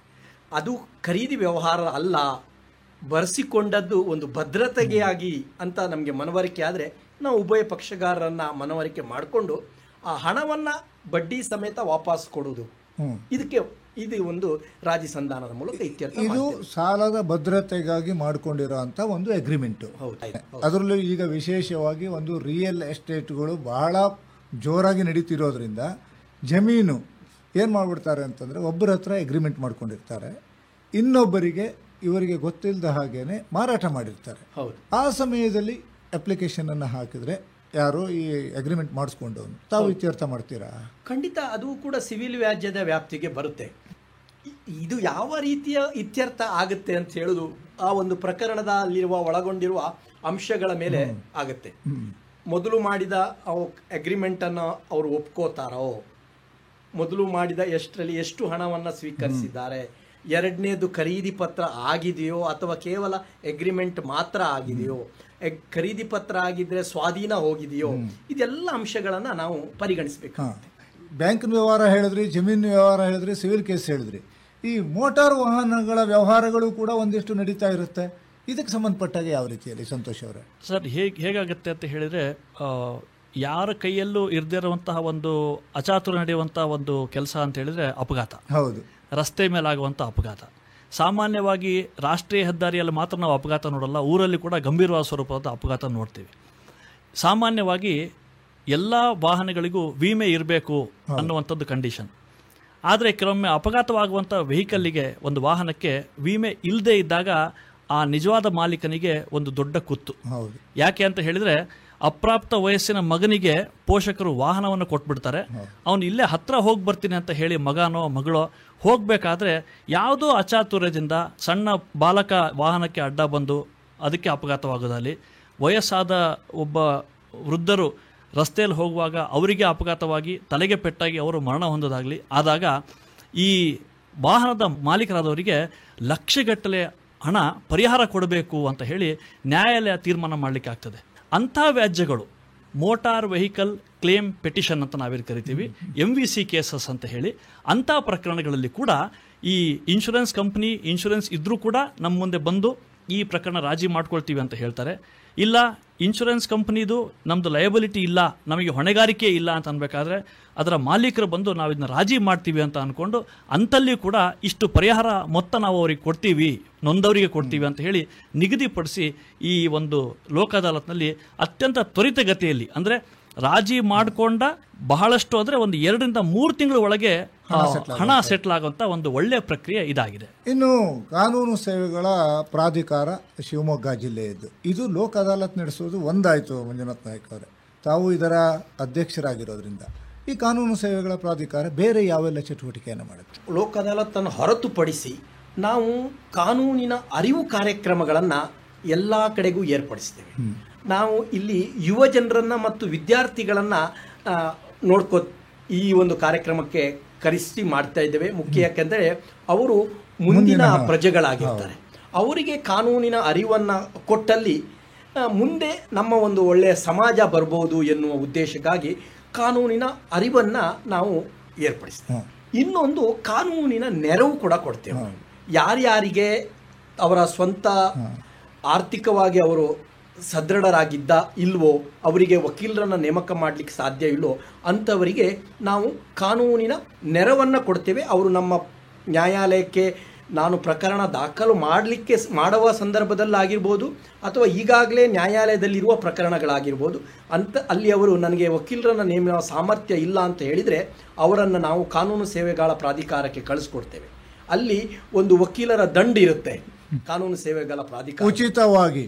ಅದು ಖರೀದಿ ವ್ಯವಹಾರ ಅಲ್ಲ, ಬರೆಸಿಕೊಂಡದ್ದು ಒಂದು ಭದ್ರತೆಗೆ ಆಗಿ ಅಂತ ನಮಗೆ ಮನವರಿಕೆ ಆದರೆ ನಾವು ಉಭಯ ಪಕ್ಷಗಾರರನ್ನ ಮನವರಿಕೆ ಮಾಡಿಕೊಂಡು ಆ ಹಣವನ್ನು ಬಡ್ಡಿ ಸಮೇತ ವಾಪಸ್ ಕೊಡೋದು, ಇದು ಒಂದು ರಾಜಿ ಸಂಧಾನದ ಮೂಲಕ ಇತ್ಯರ್ಥ. ಇದು ಸಾಲದ ಭದ್ರತೆಗಾಗಿ ಮಾಡಿಕೊಂಡಿರೋಂಥ ಒಂದು ಅಗ್ರಿಮೆಂಟು. ಅದರಲ್ಲೂ ಈಗ ವಿಶೇಷವಾಗಿ ಒಂದು ರಿಯಲ್ ಎಸ್ಟೇಟ್ಗಳು ಬಹಳ ಜೋರಾಗಿ ನಡೀತಿರೋದ್ರಿಂದ ಜಮೀನು ಏನು ಮಾಡಿಬಿಡ್ತಾರೆ ಅಂತಂದರೆ, ಒಬ್ಬರ ಹತ್ರ ಅಗ್ರಿಮೆಂಟ್ ಮಾಡ್ಕೊಂಡಿರ್ತಾರೆ, ಇನ್ನೊಬ್ಬರಿಗೆ ಇವರಿಗೆ ಗೊತ್ತಿಲ್ಲದ ಹಾಗೇನೆ ಮಾರಾಟ ಮಾಡಿರ್ತಾರೆ. ಆ ಸಮಯದಲ್ಲಿ ಅಪ್ಲಿಕೇಶನನ್ನು ಹಾಕಿದರೆ ಯಾರು ಈ ಅಗ್ರಿಮೆಂಟ್ ಮಾಡಿಸ್ಕೊಂಡವನು ತಾವು ಇತ್ಯರ್ಥ ಮಾಡ್ತೀರಾ? ಖಂಡಿತ, ಅದು ಕೂಡ ಸಿವಿಲ್ ವ್ಯಾಜ್ಯದ ವ್ಯಾಪ್ತಿಗೆ ಬರುತ್ತೆ. ಇದು ಯಾವ ರೀತಿಯ ಇತ್ಯರ್ಥ ಆಗುತ್ತೆ ಅಂತ ಹೇಳೋದು ಆ ಒಂದು ಪ್ರಕರಣದಲ್ಲಿರುವ ಒಳಗೊಂಡಿರುವ ಅಂಶಗಳ ಮೇಲೆ ಆಗುತ್ತೆ. ಮೊದಲು ಮಾಡಿದ ಅಗ್ರಿಮೆಂಟನ್ನು ಅವರು ಒಪ್ಕೋತಾರೋ, ಮೊದಲು ಮಾಡಿದ ಎಷ್ಟರಲ್ಲಿ ಎಷ್ಟು ಹಣವನ್ನು ಸ್ವೀಕರಿಸಿದ್ದಾರೆ, ಎರಡನೇದು ಖರೀದಿ ಪತ್ರ ಆಗಿದೆಯೋ ಅಥವಾ ಕೇವಲ ಅಗ್ರಿಮೆಂಟ್ ಮಾತ್ರ ಆಗಿದೆಯೋ, ಖರೀದಿ ಪತ್ರ ಆಗಿದ್ರೆ ಸ್ವಾಧೀನ ಹೋಗಿದೆಯೋ, ಇದೆಲ್ಲ ಅಂಶಗಳನ್ನು ನಾವು ಪರಿಗಣಿಸಬೇಕು. ಬ್ಯಾಂಕಿನ ವ್ಯವಹಾರ ಹೇಳಿದ್ರಿ, ಜಮೀನು ವ್ಯವಹಾರ ಹೇಳಿದ್ರಿ, ಸಿವಿಲ್ ಕೇಸ್ ಹೇಳಿದ್ರಿ. ಈ ಮೋಟಾರ್ ವಾಹನಗಳ ವ್ಯವಹಾರಗಳು ಕೂಡ ಒಂದಿಷ್ಟು ನಡೀತಾ ಇರುತ್ತೆ. ಇದಕ್ಕೆ ಸಂಬಂಧಪಟ್ಟಾಗ ಯಾವ ರೀತಿಯಲ್ಲಿ ಸಂತೋಷ್ ಅವರೇ? ಸರ್, ಹೇಗಾಗುತ್ತೆ ಅಂತ ಹೇಳಿದರೆ, ಯಾರ ಕೈಯಲ್ಲೂ ಇರದೇ ಇರುವಂತಹ ಒಂದು ಅಚಾತುರ ನಡೆಯುವಂಥ ಒಂದು ಕೆಲಸ ಅಂತ ಹೇಳಿದರೆ ಅಪಘಾತ. ಹೌದು, ರಸ್ತೆ ಮೇಲಾಗುವಂಥ ಅಪಘಾತ. ಸಾಮಾನ್ಯವಾಗಿ ರಾಷ್ಟ್ರೀಯ ಹೆದ್ದಾರಿಯಲ್ಲಿ ಮಾತ್ರ ನಾವು ಅಪಘಾತ ನೋಡಲ್ಲ, ಊರಲ್ಲಿ ಕೂಡ ಗಂಭೀರವಾದ ಸ್ವರೂಪದ ಅಪಘಾತ ನೋಡ್ತೀವಿ. ಸಾಮಾನ್ಯವಾಗಿ ಎಲ್ಲ ವಾಹನಗಳಿಗೂ ವಿಮೆ ಇರಬೇಕು ಅನ್ನುವಂಥದ್ದು ಕಂಡೀಷನ್. ಆದರೆ ಕೆಲವೊಮ್ಮೆ ಅಪಘಾತವಾಗುವಂಥ ವೆಹಿಕಲ್ಲಿಗೆ, ಒಂದು ವಾಹನಕ್ಕೆ ವಿಮೆ ಇಲ್ಲದೆ ಇದ್ದಾಗ ಆ ನಿಜವಾದ ಮಾಲೀಕನಿಗೆ ಒಂದು ದೊಡ್ಡ ಕುತ್ತು. ಯಾಕೆ ಅಂತ ಹೇಳಿದರೆ, ಅಪ್ರಾಪ್ತ ವಯಸ್ಸಿನ ಮಗನಿಗೆ ಪೋಷಕರು ವಾಹನವನ್ನು ಕೊಟ್ಬಿಡ್ತಾರೆ. ಅವನು ಇಲ್ಲೇ ಹತ್ರ ಹೋಗಿ ಬರ್ತೀನಿ ಅಂತ ಹೇಳಿ ಮಗನೋ ಮಗಳೋ ಹೋಗಬೇಕಾದ್ರೆ ಯಾವುದೋ ಅಚಾತುರ್ಯದಿಂದ ಸಣ್ಣ ಬಾಲಕ ವಾಹನಕ್ಕೆ ಅಡ್ಡ ಬಂದು ಅದಕ್ಕೆ ಅಪಘಾತವಾಗೋದಲ್ಲಿ, ವಯಸ್ಸಾದ ಒಬ್ಬ ವೃದ್ಧರು ರಸ್ತೆಯಲ್ಲಿ ಹೋಗುವಾಗ ಅವರಿಗೆ ಅಪಘಾತವಾಗಿ ತಲೆಗೆ ಪೆಟ್ಟಾಗಿ ಅವರು ಮರಣ ಹೊಂದೋದಾಗಲಿ ಆದಾಗ ಈ ವಾಹನದ ಮಾಲೀಕರಾದವರಿಗೆ ಲಕ್ಷಗಟ್ಟಲೆ ಹಣ ಪರಿಹಾರ ಕೊಡಬೇಕು ಅಂತ ಹೇಳಿ ನ್ಯಾಯಾಲಯ ತೀರ್ಮಾನ ಮಾಡಲಿಕ್ಕೆ ಆಗ್ತದೆ. ಅಂಥ ವ್ಯಾಜ್ಯಗಳು ಮೋಟಾರ್ ವೆಹಿಕಲ್ ಕ್ಲೇಮ್ ಪೆಟಿಷನ್ ಅಂತ ನಾವೇನು ಕರಿತೀವಿ, MVC ಕೇಸಸ್ ಅಂತ ಹೇಳಿ, ಅಂಥ ಪ್ರಕರಣಗಳಲ್ಲಿ ಕೂಡ ಈ ಇನ್ಶೂರೆನ್ಸ್ ಕಂಪ್ನಿ ಇನ್ಶೂರೆನ್ಸ್ ಇದ್ದರೂ ಕೂಡ ನಮ್ಮ ಮುಂದೆ ಬಂದು ಈ ಪ್ರಕರಣ ರಾಜಿ ಮಾಡ್ಕೊಳ್ತೀವಿ ಅಂತ ಹೇಳ್ತಾರೆ. ಇಲ್ಲ, ಇನ್ಶೂರೆನ್ಸ್ ಕಂಪ್ನಿದು ನಮ್ಮದು ಲಯಬಿಲಿಟಿ ಇಲ್ಲ, ನಮಗೆ ಹೊಣೆಗಾರಿಕೆ ಇಲ್ಲ ಅಂತ ಅನ್ಬೇಕಾದ್ರೆ ಅದರ ಮಾಲೀಕರು ಬಂದು ನಾವು ಇದನ್ನ ರಾಜಿ ಮಾಡ್ತೀವಿ ಅಂತ ಅಂದ್ಕೊಂಡು ಅಂತಲ್ಲಿ ಕೂಡ ಇಷ್ಟು ಪರಿಹಾರ ಮೊತ್ತ ನಾವು ಅವ್ರಿಗೆ ಕೊಡ್ತೀವಿ, ನೊಂದವರಿಗೆ ಕೊಡ್ತೀವಿ ಅಂತ ಹೇಳಿ ನಿಗದಿಪಡಿಸಿ ಈ ಒಂದು ಲೋಕ ಅದಾಲತ್ನಲ್ಲಿ ಅತ್ಯಂತ ತ್ವರಿತಗತಿಯಲ್ಲಿ, ಅಂದರೆ ರಾಜಿ ಮಾಡಿಕೊಂಡ ಬಹಳಷ್ಟು ಅಂದರೆ ಒಂದು 2 ರಿಂದ 3 ತಿಂಗಳ ಒಳಗೆ ಹಣ ಸೆಟ್ಲ್ ಆಗುವಂಥ ಒಂದು ಒಳ್ಳೆಯ ಪ್ರಕ್ರಿಯೆ ಇದಾಗಿದೆ. ಇನ್ನು ಕಾನೂನು ಸೇವೆಗಳ ಪ್ರಾಧಿಕಾರ ಶಿವಮೊಗ್ಗ ಜಿಲ್ಲೆಯದ್ದು, ಇದು ಲೋಕ ಅದಾಲತ್ ನಡೆಸೋದು ಒಂದಾಯಿತು. ಮಂಜುನಾಥ್ ನಾಯ್ಕ ಅವರೇ, ತಾವು ಇದರ ಅಧ್ಯಕ್ಷರಾಗಿರೋದ್ರಿಂದ ಈ ಕಾನೂನು ಸೇವೆಗಳ ಪ್ರಾಧಿಕಾರ ಬೇರೆ ಯಾವೆಲ್ಲ ಚಟುವಟಿಕೆಯನ್ನು ಮಾಡುತ್ತೆ? ಲೋಕ ಅದಾಲತನ್ನು ಹೊರತುಪಡಿಸಿ ನಾವು ಕಾನೂನಿನ ಅರಿವು ಕಾರ್ಯಕ್ರಮಗಳನ್ನು ಎಲ್ಲ ಕಡೆಗೂ ಏರ್ಪಡಿಸ್ತೇವೆ. ನಾವು ಇಲ್ಲಿ ಯುವ ಜನರನ್ನು ಮತ್ತು ವಿದ್ಯಾರ್ಥಿಗಳನ್ನು ಈ ಒಂದು ಕಾರ್ಯಕ್ರಮಕ್ಕೆ ಕರೆಸಿ ಮಾಡ್ತಾ ಇದ್ದೇವೆ. ಮುಖ್ಯ ಯಾಕೆಂದರೆ ಅವರು ಮುಂದಿನ ಪ್ರಜೆಗಳಾಗಿರ್ತಾರೆ. ಅವರಿಗೆ ಕಾನೂನಿನ ಅರಿವನ್ನು ಕೊಟ್ಟಲ್ಲಿ ಮುಂದೆ ನಮ್ಮ ಒಂದು ಒಳ್ಳೆಯ ಸಮಾಜ ಬರ್ಬೋದು ಎನ್ನುವ ಉದ್ದೇಶಕ್ಕಾಗಿ ಕಾನೂನಿನ ಅರಿವನ್ನು ನಾವು ಏರ್ಪಡಿಸ್ತೇವೆ. ಇನ್ನೊಂದು ಕಾನೂನಿನ ನೆರವು ಕೂಡ ಕೊಡ್ತೇವೆ. ಯಾರ್ಯಾರಿಗೆ ಅವರ ಸ್ವಂತ ಆರ್ಥಿಕವಾಗಿ ಅವರು ಸದೃಢರಾಗಿದ್ದ ಇಲ್ವೋ, ಅವರಿಗೆ ವಕೀಲರನ್ನು ನೇಮಕ ಮಾಡಲಿಕ್ಕೆ ಸಾಧ್ಯ ಇಲ್ಲೋ ಅಂಥವರಿಗೆ ನಾವು ಕಾನೂನಿನ ನೆರವನ್ನು ಕೊಡ್ತೇವೆ. ಅವರು ನಮ್ಮ ನ್ಯಾಯಾಲಯಕ್ಕೆ ನಾನು ಪ್ರಕರಣ ದಾಖಲು ಮಾಡುವ ಸಂದರ್ಭದಲ್ಲಾಗಿರ್ಬೋದು ಅಥವಾ ಈಗಾಗಲೇ ನ್ಯಾಯಾಲಯದಲ್ಲಿರುವ ಪ್ರಕರಣಗಳಾಗಿರ್ಬೋದು ಅಲ್ಲಿ ಅವರು ನನಗೆ ವಕೀಲರನ್ನು ನೇಮಿಸುವ ಸಾಮರ್ಥ್ಯ ಇಲ್ಲ ಅಂತ ಹೇಳಿದರೆ ಅವರನ್ನು ನಾವು ಕಾನೂನು ಸೇವೆಗಳ ಪ್ರಾಧಿಕಾರಕ್ಕೆ ಕಳಿಸ್ಕೊಡ್ತೇವೆ. ಅಲ್ಲಿ ಒಂದು ವಕೀಲರ ದಂಡ ಇರುತ್ತೆ. ಕಾನೂನು ಸೇವೆಗಳ ಪ್ರಾಧಿಕಾರ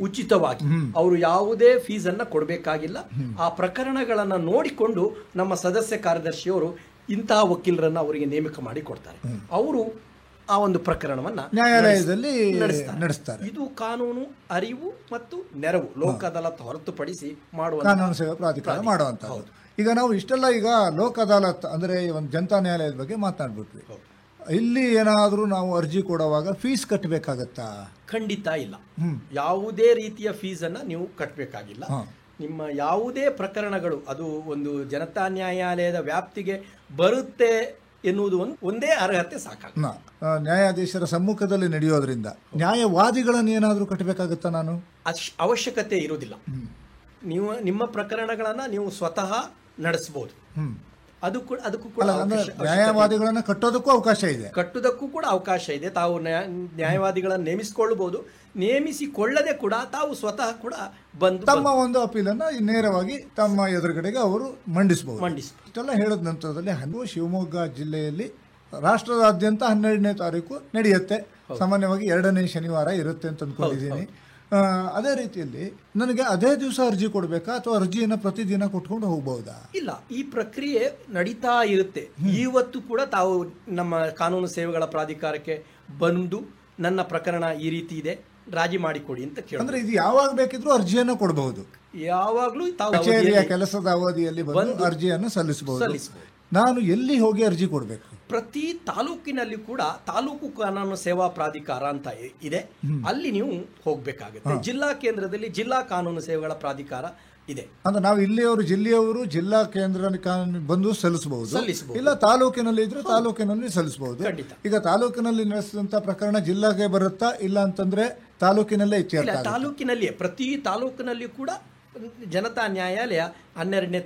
ಉಚಿತವಾಗಿ ಅವರು ಯಾವುದೇ ಫೀಸನ್ನು ಕೊಡಬೇಕಾಗಿಲ್ಲ. ಆ ಪ್ರಕರಣಗಳನ್ನು ನೋಡಿಕೊಂಡು ನಮ್ಮ ಸದಸ್ಯ ಕಾರ್ಯದರ್ಶಿಯವರು ಇಂತಹ ವಕೀಲರನ್ನು ಅವರಿಗೆ ನೇಮಕ ಮಾಡಿ ಕೊಡ್ತಾರೆ. ಅವರು ಆ ಒಂದು ಪ್ರಕರಣವನ್ನು ನ್ಯಾಯಾಲಯದಲ್ಲಿ ನಡೆಸ್ತಾರೆ. ಇದು ಕಾನೂನು ಅರಿವು ಮತ್ತು ನೆರವು ಲೋಕ ಅದಾಲತ್ ಹೊರತುಪಡಿಸಿ ಮಾಡುವ ಕಾನೂನು ಸೇವಾ ಪ್ರಾಧಿಕಾರ ಮಾಡುವಂಥದ್ದು. ಈಗ ನಾವು ಇಷ್ಟೆಲ್ಲ ಈಗ ಲೋಕ ಅದಾಲತ್ ಅಂದರೆ ಒಂದು ಜನತಾ ನ್ಯಾಯಾಲಯದ ಬಗ್ಗೆ ಮಾತನಾಡ್ಬಿಟ್ವಿ. ಇಲ್ಲಿ ಏನಾದರೂ ನಾವು ಅರ್ಜಿ ಕೊಡುವಾಗ ಫೀಸ್ ಕಟ್ಟಬೇಕಾಗತ್ತಾ? ಖಂಡಿತ ಇಲ್ಲ. ಯಾವುದೇ ರೀತಿಯ ಫೀಸನ್ನು ನೀವು ಕಟ್ಟಬೇಕಾಗಿಲ್ಲ. ನಿಮ್ಮ ಯಾವುದೇ ಪ್ರಕರಣಗಳು ಅದು ಒಂದು ಜನತಾ ನ್ಯಾಯಾಲಯದ ವ್ಯಾಪ್ತಿಗೆ ಬರುತ್ತೆ ಎನ್ನುವುದು ಒಂದೇ ಅರ್ಹತೆ ಸಾಕಾಗುತ್ತೆ. ನ್ಯಾಯಾಧೀಶರ ಸಮ್ಮುಖದಲ್ಲಿ ನಡೆಯೋದ್ರಿಂದ ನ್ಯಾಯವಾದಿಗಳನ್ನು ಏನಾದರೂ ಕಟ್ಟಬೇಕಾಗತ್ತಾ? ನಾನು ಅವಶ್ಯಕತೆ ಇರುವುದಿಲ್ಲ. ನೀವು ನಿಮ್ಮ ಪ್ರಕರಣಗಳನ್ನು ನೀವು ಸ್ವತಃ ನಡೆಸಬಹುದು. ಅದಕ್ಕೂ ಕೂಡ ನ್ಯಾಯವಾದಿಗಳನ್ನು ಕಟ್ಟೋದಕ್ಕೂ ಅವಕಾಶ ಇದೆ. ಕಟ್ಟುವುದಕ್ಕೂ ಕೂಡ ಅವಕಾಶ ಇದೆ. ತಾವು ನ್ಯಾಯವಾದಿಗಳನ್ನು ನೇಮಿಸಿಕೊಳ್ಳಬಹುದು. ನೇಮಿಸಿಕೊಳ್ಳದೆ ಕೂಡ ತಾವು ಸ್ವತಃ ಕೂಡ ಬಂದು ತಮ್ಮ ಒಂದು ಅಪೀಲನ್ನು ನೇರವಾಗಿ ತಮ್ಮ ಎದುರುಗಡೆಗೆ ಅವರು ಮಂಡಿಸಬಹುದು. ಇಷ್ಟೆಲ್ಲ ಹೇಳಿದ ನಂತರದಲ್ಲಿ ಶಿವಮೊಗ್ಗ ಜಿಲ್ಲೆಯಲ್ಲಿ ರಾಷ್ಟ್ರದಾದ್ಯಂತ 12ನೇ ತಾರೀಕು ನಡೆಯುತ್ತೆ. ಸಾಮಾನ್ಯವಾಗಿ 2ನೇ ಶನಿವಾರ ಇರುತ್ತೆ ಅಂತ ಅಂದ್ಕೊಂಡಿದ್ದೀನಿ. ಅದೇ ರೀತಿಯಲ್ಲಿ ನನಗೆ ಅದೇ ದಿವಸ ಅರ್ಜಿ ಕೊಡಬೇಕಾ ಅಥವಾ ಅರ್ಜಿಯನ್ನು ಪ್ರತಿದಿನ ಕೊಟ್ಕೊಂಡು ಹೋಗಬಹುದಾ? ಇಲ್ಲ, ಈ ಪ್ರಕ್ರಿಯೆ ನಡೀತಾ ಇರುತ್ತೆ. ಇವತ್ತು ಕೂಡ ತಾವು ನಮ್ಮ ಕಾನೂನು ಸೇವೆಗಳ ಪ್ರಾಧಿಕಾರಕ್ಕೆ ಬಂದು ನನ್ನ ಪ್ರಕರಣ ಈ ರೀತಿ ಇದೆ, ರಾಜಿ ಮಾಡಿಕೊಡಿ ಅಂತ ಕೇಳಿ. ಅಂದ್ರೆ ಇದು ಯಾವಾಗ ಬೇಕಿದ್ರೂ ಅರ್ಜಿಯನ್ನು ಕೊಡಬಹುದು. ಯಾವಾಗಲೂ ತಾವು ಕಚೇರಿಯ ಕೆಲಸದ ಅವಧಿಯಲ್ಲಿ ಬಂದು ಅರ್ಜಿಯನ್ನು ಸಲ್ಲಿಸಬಹುದು. ನಾನು ಎಲ್ಲಿ ಹೋಗಿ ಅರ್ಜಿ ಕೊಡಬೇಕು? ಪ್ರತಿ ತಾಲೂಕಿನಲ್ಲಿ ಕೂಡ ತಾಲೂಕು ಕಾನೂನು ಸೇವಾ ಪ್ರಾಧಿಕಾರ ಅಂತ ಇದೆ. ಅಲ್ಲಿ ನೀವು ಹೋಗಬೇಕಾಗುತ್ತೆ. ಜಿಲ್ಲಾ ಕೇಂದ್ರದಲ್ಲಿ ಜಿಲ್ಲಾ ಕಾನೂನು ಸೇವೆಗಳ ಪ್ರಾಧಿಕಾರ ಇದೆ. ಅಂದ್ರೆ ನಾವು ಇಲ್ಲಿಯವರು ಜಿಲ್ಲೆಯವರು ಜಿಲ್ಲಾ ಕೇಂದ್ರ ಬಂದು ಸಲ್ಲಿಸಬಹುದು. ಇಲ್ಲ ತಾಲೂಕಿನಲ್ಲಿ ಇದ್ರೆ ತಾಲೂಕಿನಲ್ಲಿ ಸಲ್ಲಿಸಬಹುದು. ಈಗ ತಾಲೂಕಿನಲ್ಲಿ ನಡೆಸಿದಂತ ಪ್ರಕರಣ ಜಿಲ್ಲಾಗೆ ಬರುತ್ತಾ? ಇಲ್ಲ ಅಂತಂದ್ರೆ ತಾಲೂಕಿನಲ್ಲೇ ಇತ್ಯರ್ಥ. ತಾಲೂಕಿನಲ್ಲಿಯೇ ಪ್ರತಿ ತಾಲೂಕಿನಲ್ಲಿ ಕೂಡ ಜನತಾ ನ್ಯಾಯಾಲಯ 12ನೇ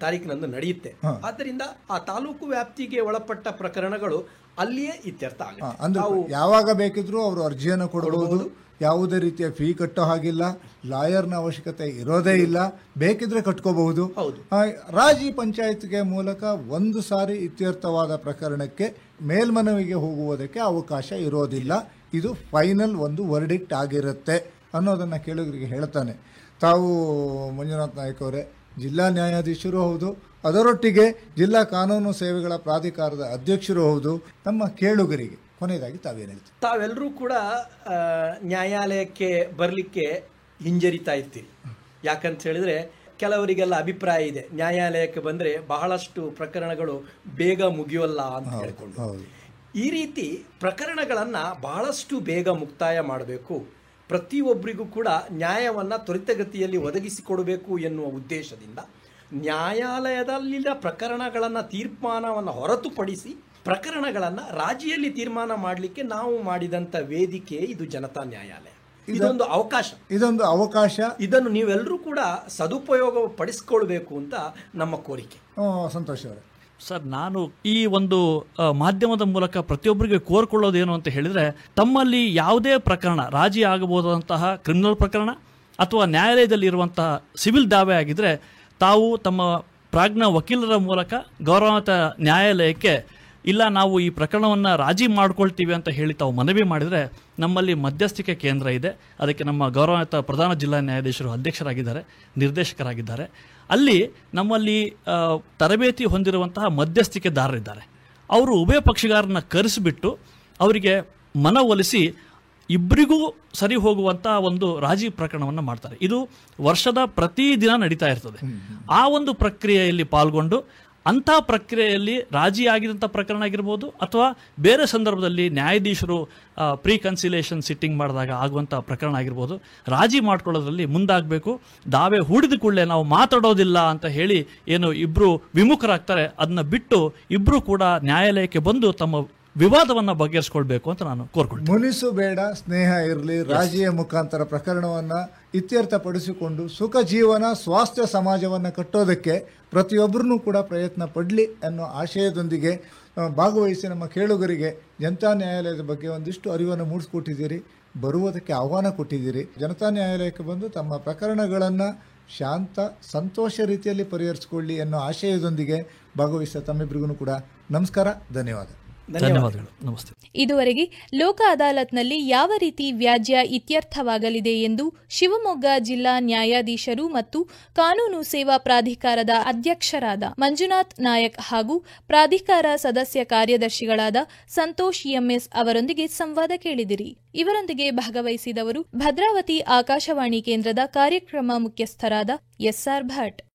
ತಾರೀಕಿನಂದು ನಡೆಯುತ್ತೆ. ಆದ್ದರಿಂದ ಆ ತಾಲೂಕು ವ್ಯಾಪ್ತಿಗೆ ಒಳಪಟ್ಟ ಪ್ರಕರಣಗಳು ಅಲ್ಲಿಯೇ ಇತ್ಯರ್ಥ ಆಗುತ್ತೆ. ಯಾವಾಗ ಬೇಕಿದ್ರೂ ಅವರು ಅರ್ಜಿಯನ್ನು ಕೊಡಬಹುದು. ಯಾವುದೇ ರೀತಿಯ ಫೀ ಕಟ್ಟೋ ಹಾಗಿಲ್ಲ. ಲಾಯರ್ನ ಅವಶ್ಯಕತೆ ಇರೋದೇ ಇಲ್ಲ. ಬೇಕಿದ್ರೆ ಕಟ್ಕೋಬಹುದು. ರಾಜಿ ಪಂಚಾಯತ್ಗೆ ಮೂಲಕ ಒಂದು ಸಾರಿ ಇತ್ಯರ್ಥವಾದ ಪ್ರಕರಣಕ್ಕೆ ಮೇಲ್ಮನವಿಗೆ ಹೋಗುವುದಕ್ಕೆ ಅವಕಾಶ ಇರೋದಿಲ್ಲ. ಇದು ಫೈನಲ್ ಒಂದು ವರ್ಡಿಕ್ಟ್ ಆಗಿರುತ್ತೆ ಅನ್ನೋದನ್ನು ಕೇಳುಗರಿಗೆ ಹೇಳ್ತಾನೆ. ತಾವು ಮಂಜುನಾಥ್ ನಾಯ್ಕ ಅವರೇ ಜಿಲ್ಲಾ ನ್ಯಾಯಾಧೀಶರು ಹೌದು, ಅದರೊಟ್ಟಿಗೆ ಜಿಲ್ಲಾ ಕಾನೂನು ಸೇವೆಗಳ ಪ್ರಾಧಿಕಾರದ ಅಧ್ಯಕ್ಷರು ಹೌದು. ನಮ್ಮ ಕೇಳುಗರಿಗೆ ಕೊನೆಯದಾಗಿ ತಾವೇನು ಹೇಳ್ತೀವಿ? ತಾವೆಲ್ಲರೂ ಕೂಡ ನ್ಯಾಯಾಲಯಕ್ಕೆ ಬರಲಿಕ್ಕೆ ಹಿಂಜರಿತಾ ಇರ್ತೀರಿ. ಯಾಕಂತ ಹೇಳಿದ್ರೆ ಕೆಲವರಿಗೆಲ್ಲ ಅಭಿಪ್ರಾಯ ಇದೆ, ನ್ಯಾಯಾಲಯಕ್ಕೆ ಬಂದರೆ ಬಹಳಷ್ಟು ಪ್ರಕರಣಗಳು ಬೇಗ ಮುಗಿಯೋಲ್ಲ ಅಂತ ಹೇಳ್ಕೊಂಡು. ಈ ರೀತಿ ಪ್ರಕರಣಗಳನ್ನು ಬಹಳಷ್ಟು ಬೇಗ ಮುಕ್ತಾಯ ಮಾಡಬೇಕು, ಪ್ರತಿಯೊಬ್ಬರಿಗೂ ಕೂಡ ನ್ಯಾಯವನ್ನು ತ್ವರಿತಗತಿಯಲ್ಲಿ ಒದಗಿಸಿಕೊಡಬೇಕು ಎನ್ನುವ ಉದ್ದೇಶದಿಂದ ನ್ಯಾಯಾಲಯದಲ್ಲಿನ ಪ್ರಕರಣಗಳನ್ನು ತೀರ್ಮಾನವನ್ನು ಹೊರತುಪಡಿಸಿ ಪ್ರಕರಣಗಳನ್ನು ರಾಜಿಯಲ್ಲಿ ತೀರ್ಮಾನ ಮಾಡಲಿಕ್ಕೆ ನಾವು ಮಾಡಿದಂಥ ವೇದಿಕೆ ಇದು ಜನತಾ ನ್ಯಾಯಾಲಯ. ಇದೊಂದು ಅವಕಾಶ. ಇದನ್ನು ನೀವೆಲ್ಲರೂ ಕೂಡ ಸದುಪಯೋಗ ಪಡಿಸಿಕೊಳ್ಬೇಕು ಅಂತ ನಮ್ಮ ಕೋರಿಕೆ. ಸಂತೋಷ ಅವರೇ. ಸರ್, ನಾನು ಈ ಒಂದು ಮಾಧ್ಯಮದ ಮೂಲಕ ಪ್ರತಿಯೊಬ್ಬರಿಗೆ ಕೋರ್ಕೊಳ್ಳೋದೇನು ಅಂತ ಹೇಳಿದರೆ, ತಮ್ಮಲ್ಲಿ ಯಾವುದೇ ಪ್ರಕರಣ ರಾಜಿ ಆಗಬಹುದಾದಂತಹ ಕ್ರಿಮಿನಲ್ ಪ್ರಕರಣ ಅಥವಾ ನ್ಯಾಯಾಲಯದಲ್ಲಿ ಇರುವಂತಹ ಸಿವಿಲ್ ದಾವೆ ಆಗಿದ್ದರೆ ತಾವು ತಮ್ಮ ಪ್ರಾಜ್ಞ ವಕೀಲರ ಮೂಲಕ ಗೌರವಾನ್ವಿತ ನ್ಯಾಯಾಲಯಕ್ಕೆ ಇಲ್ಲ ನಾವು ಈ ಪ್ರಕರಣವನ್ನು ರಾಜಿ ಮಾಡ್ಕೊಳ್ತೀವಿ ಅಂತ ಹೇಳಿ ತಾವು ಮನವಿ ಮಾಡಿದರೆ ನಮ್ಮಲ್ಲಿ ಮಧ್ಯಸ್ಥಿಕೆ ಕೇಂದ್ರ ಇದೆ. ಅದಕ್ಕೆ ನಮ್ಮ ಗೌರವಾನ್ವಿತ ಪ್ರಧಾನ ಜಿಲ್ಲಾ ನ್ಯಾಯಾಧೀಶರು ಅಧ್ಯಕ್ಷರಾಗಿದ್ದಾರೆ, ನಿರ್ದೇಶಕರಾಗಿದ್ದಾರೆ. ಅಲ್ಲಿ ನಮ್ಮಲ್ಲಿ ತರಬೇತಿ ಹೊಂದಿರುವಂತಹ ಮಧ್ಯಸ್ಥಿಕೆದಾರರಿದ್ದಾರೆ. ಅವರು ಉಭಯ ಪಕ್ಷಗಾರನ್ನ ಕರೆಸಿಬಿಟ್ಟು ಅವರಿಗೆ ಮನವೊಲಿಸಿ ಇಬ್ಬರಿಗೂ ಸರಿ ಹೋಗುವಂತಹ ಒಂದು ರಾಜಿ ಪ್ರಕರಣವನ್ನು ಮಾಡ್ತಾರೆ. ಇದು ವರ್ಷದ ಪ್ರತಿ ದಿನ ನಡೀತಾ ಇರ್ತದೆ. ಆ ಒಂದು ಪ್ರಕ್ರಿಯೆಯಲ್ಲಿ ಪಾಲ್ಗೊಂಡು ಅಂಥ ಪ್ರಕ್ರಿಯೆಯಲ್ಲಿ ರಾಜಿ ಆಗಿದಂಥ ಪ್ರಕರಣ ಆಗಿರ್ಬೋದು ಅಥವಾ ಬೇರೆ ಸಂದರ್ಭದಲ್ಲಿ ನ್ಯಾಯಾಧೀಶರು ಪ್ರೀ ಕನ್ಸಿಲೇಷನ್ ಸಿಟ್ಟಿಂಗ್ ಮಾಡಿದಾಗ ಆಗುವಂಥ ಪ್ರಕರಣ ಆಗಿರ್ಬೋದು, ರಾಜಿ ಮಾಡ್ಕೊಳ್ಳೋದ್ರಲ್ಲಿ ಮುಂದಾಗಬೇಕು. ದಾವೆ ಹೂಡಿದ ಕೂಡಲೇ ನಾವು ಮಾತಾಡೋದಿಲ್ಲ ಅಂತ ಹೇಳಿ ಏನು ಇಬ್ಬರು ವಿಮುಖರಾಗ್ತಾರೆ, ಅದನ್ನ ಬಿಟ್ಟು ಇಬ್ಬರು ಕೂಡ ನ್ಯಾಯಾಲಯಕ್ಕೆ ಬಂದು ತಮ್ಮ ವಿವಾದವನ್ನು ಬಗೆಹರಿಸ್ಕೊಳ್ಬೇಕು ಅಂತ ನಾನು ಕೋರ್ಕೊಳ್ತೀನಿ. ಮುನಿಸು ಬೇಡ, ಸ್ನೇಹ ಇರಲಿ, ರಾಜಿಯ ಮುಖಾಂತರ ಪ್ರಕರಣವನ್ನು ಇತ್ಯರ್ಥಪಡಿಸಿಕೊಂಡು ಸುಖ ಜೀವನ ಸ್ವಾಸ್ಥ್ಯ ಸಮಾಜವನ್ನು ಕಟ್ಟೋದಕ್ಕೆ ಪ್ರತಿಯೊಬ್ಬರೂ ಕೂಡ ಪ್ರಯತ್ನ ಪಡಲಿ ಅನ್ನೋ ಆಶಯದೊಂದಿಗೆ ಭಾಗವಹಿಸಿ ನಮ್ಮ ಕೇಳುಗರಿಗೆ ಜನತಾ ನ್ಯಾಯಾಲಯದ ಬಗ್ಗೆ ಒಂದಿಷ್ಟು ಅರಿವನ್ನು ಮೂಡಿಸ್ಕೊಟ್ಟಿದ್ದೀರಿ, ಬರುವುದಕ್ಕೆ ಆಹ್ವಾನ ಕೊಟ್ಟಿದ್ದೀರಿ. ಜನತಾ ನ್ಯಾಯಾಲಯಕ್ಕೆ ಬಂದು ತಮ್ಮ ಪ್ರಕರಣಗಳನ್ನು ಶಾಂತ ಸಂತೋಷ ರೀತಿಯಲ್ಲಿ ಪರಿಹರಿಸಿಕೊಳ್ಳಿ ಅನ್ನೋ ಆಶಯದೊಂದಿಗೆ ಭಾಗವಹಿಸಿದ ತಮ್ಮಿಬ್ಬರಿಗೂ ಕೂಡ ನಮಸ್ಕಾರ, ಧನ್ಯವಾದ. ಧನ್ಯವಾದಗಳು, ನಮಸ್ತೆ. ಇದುವರೆಗೆ ಲೋಕ ಅದಾಲತ್ನಲ್ಲಿ ಯಾವ ರೀತಿ ವ್ಯಾಜ್ಯ ಇತ್ಯರ್ಥವಾಗಲಿದೆ ಎಂದು ಶಿವಮೊಗ್ಗ ಜಿಲ್ಲಾ ನ್ಯಾಯಾಧೀಶರು ಮತ್ತು ಕಾನೂನು ಸೇವಾ ಪ್ರಾಧಿಕಾರದ ಅಧ್ಯಕ್ಷರಾದ ಮಂಜುನಾಥ್ ನಾಯಕ್ ಹಾಗೂ ಪ್ರಾಧಿಕಾರ ಸದಸ್ಯ ಕಾರ್ಯದರ್ಶಿಗಳಾದ ಸಂತೋಷ್ ಎಂಎಸ್ ಅವರೊಂದಿಗೆ ಸಂವಾದ ಕೇಳಿದಿರಿ. ಇವರೊಂದಿಗೆ ಭಾಗವಹಿಸಿದವರು ಭದ್ರಾವತಿ ಆಕಾಶವಾಣಿ ಕೇಂದ್ರದ ಕಾರ್ಯಕ್ರಮ ಮುಖ್ಯಸ್ಥರಾದ ಎಸ್ಆರ್ ಭಟ್.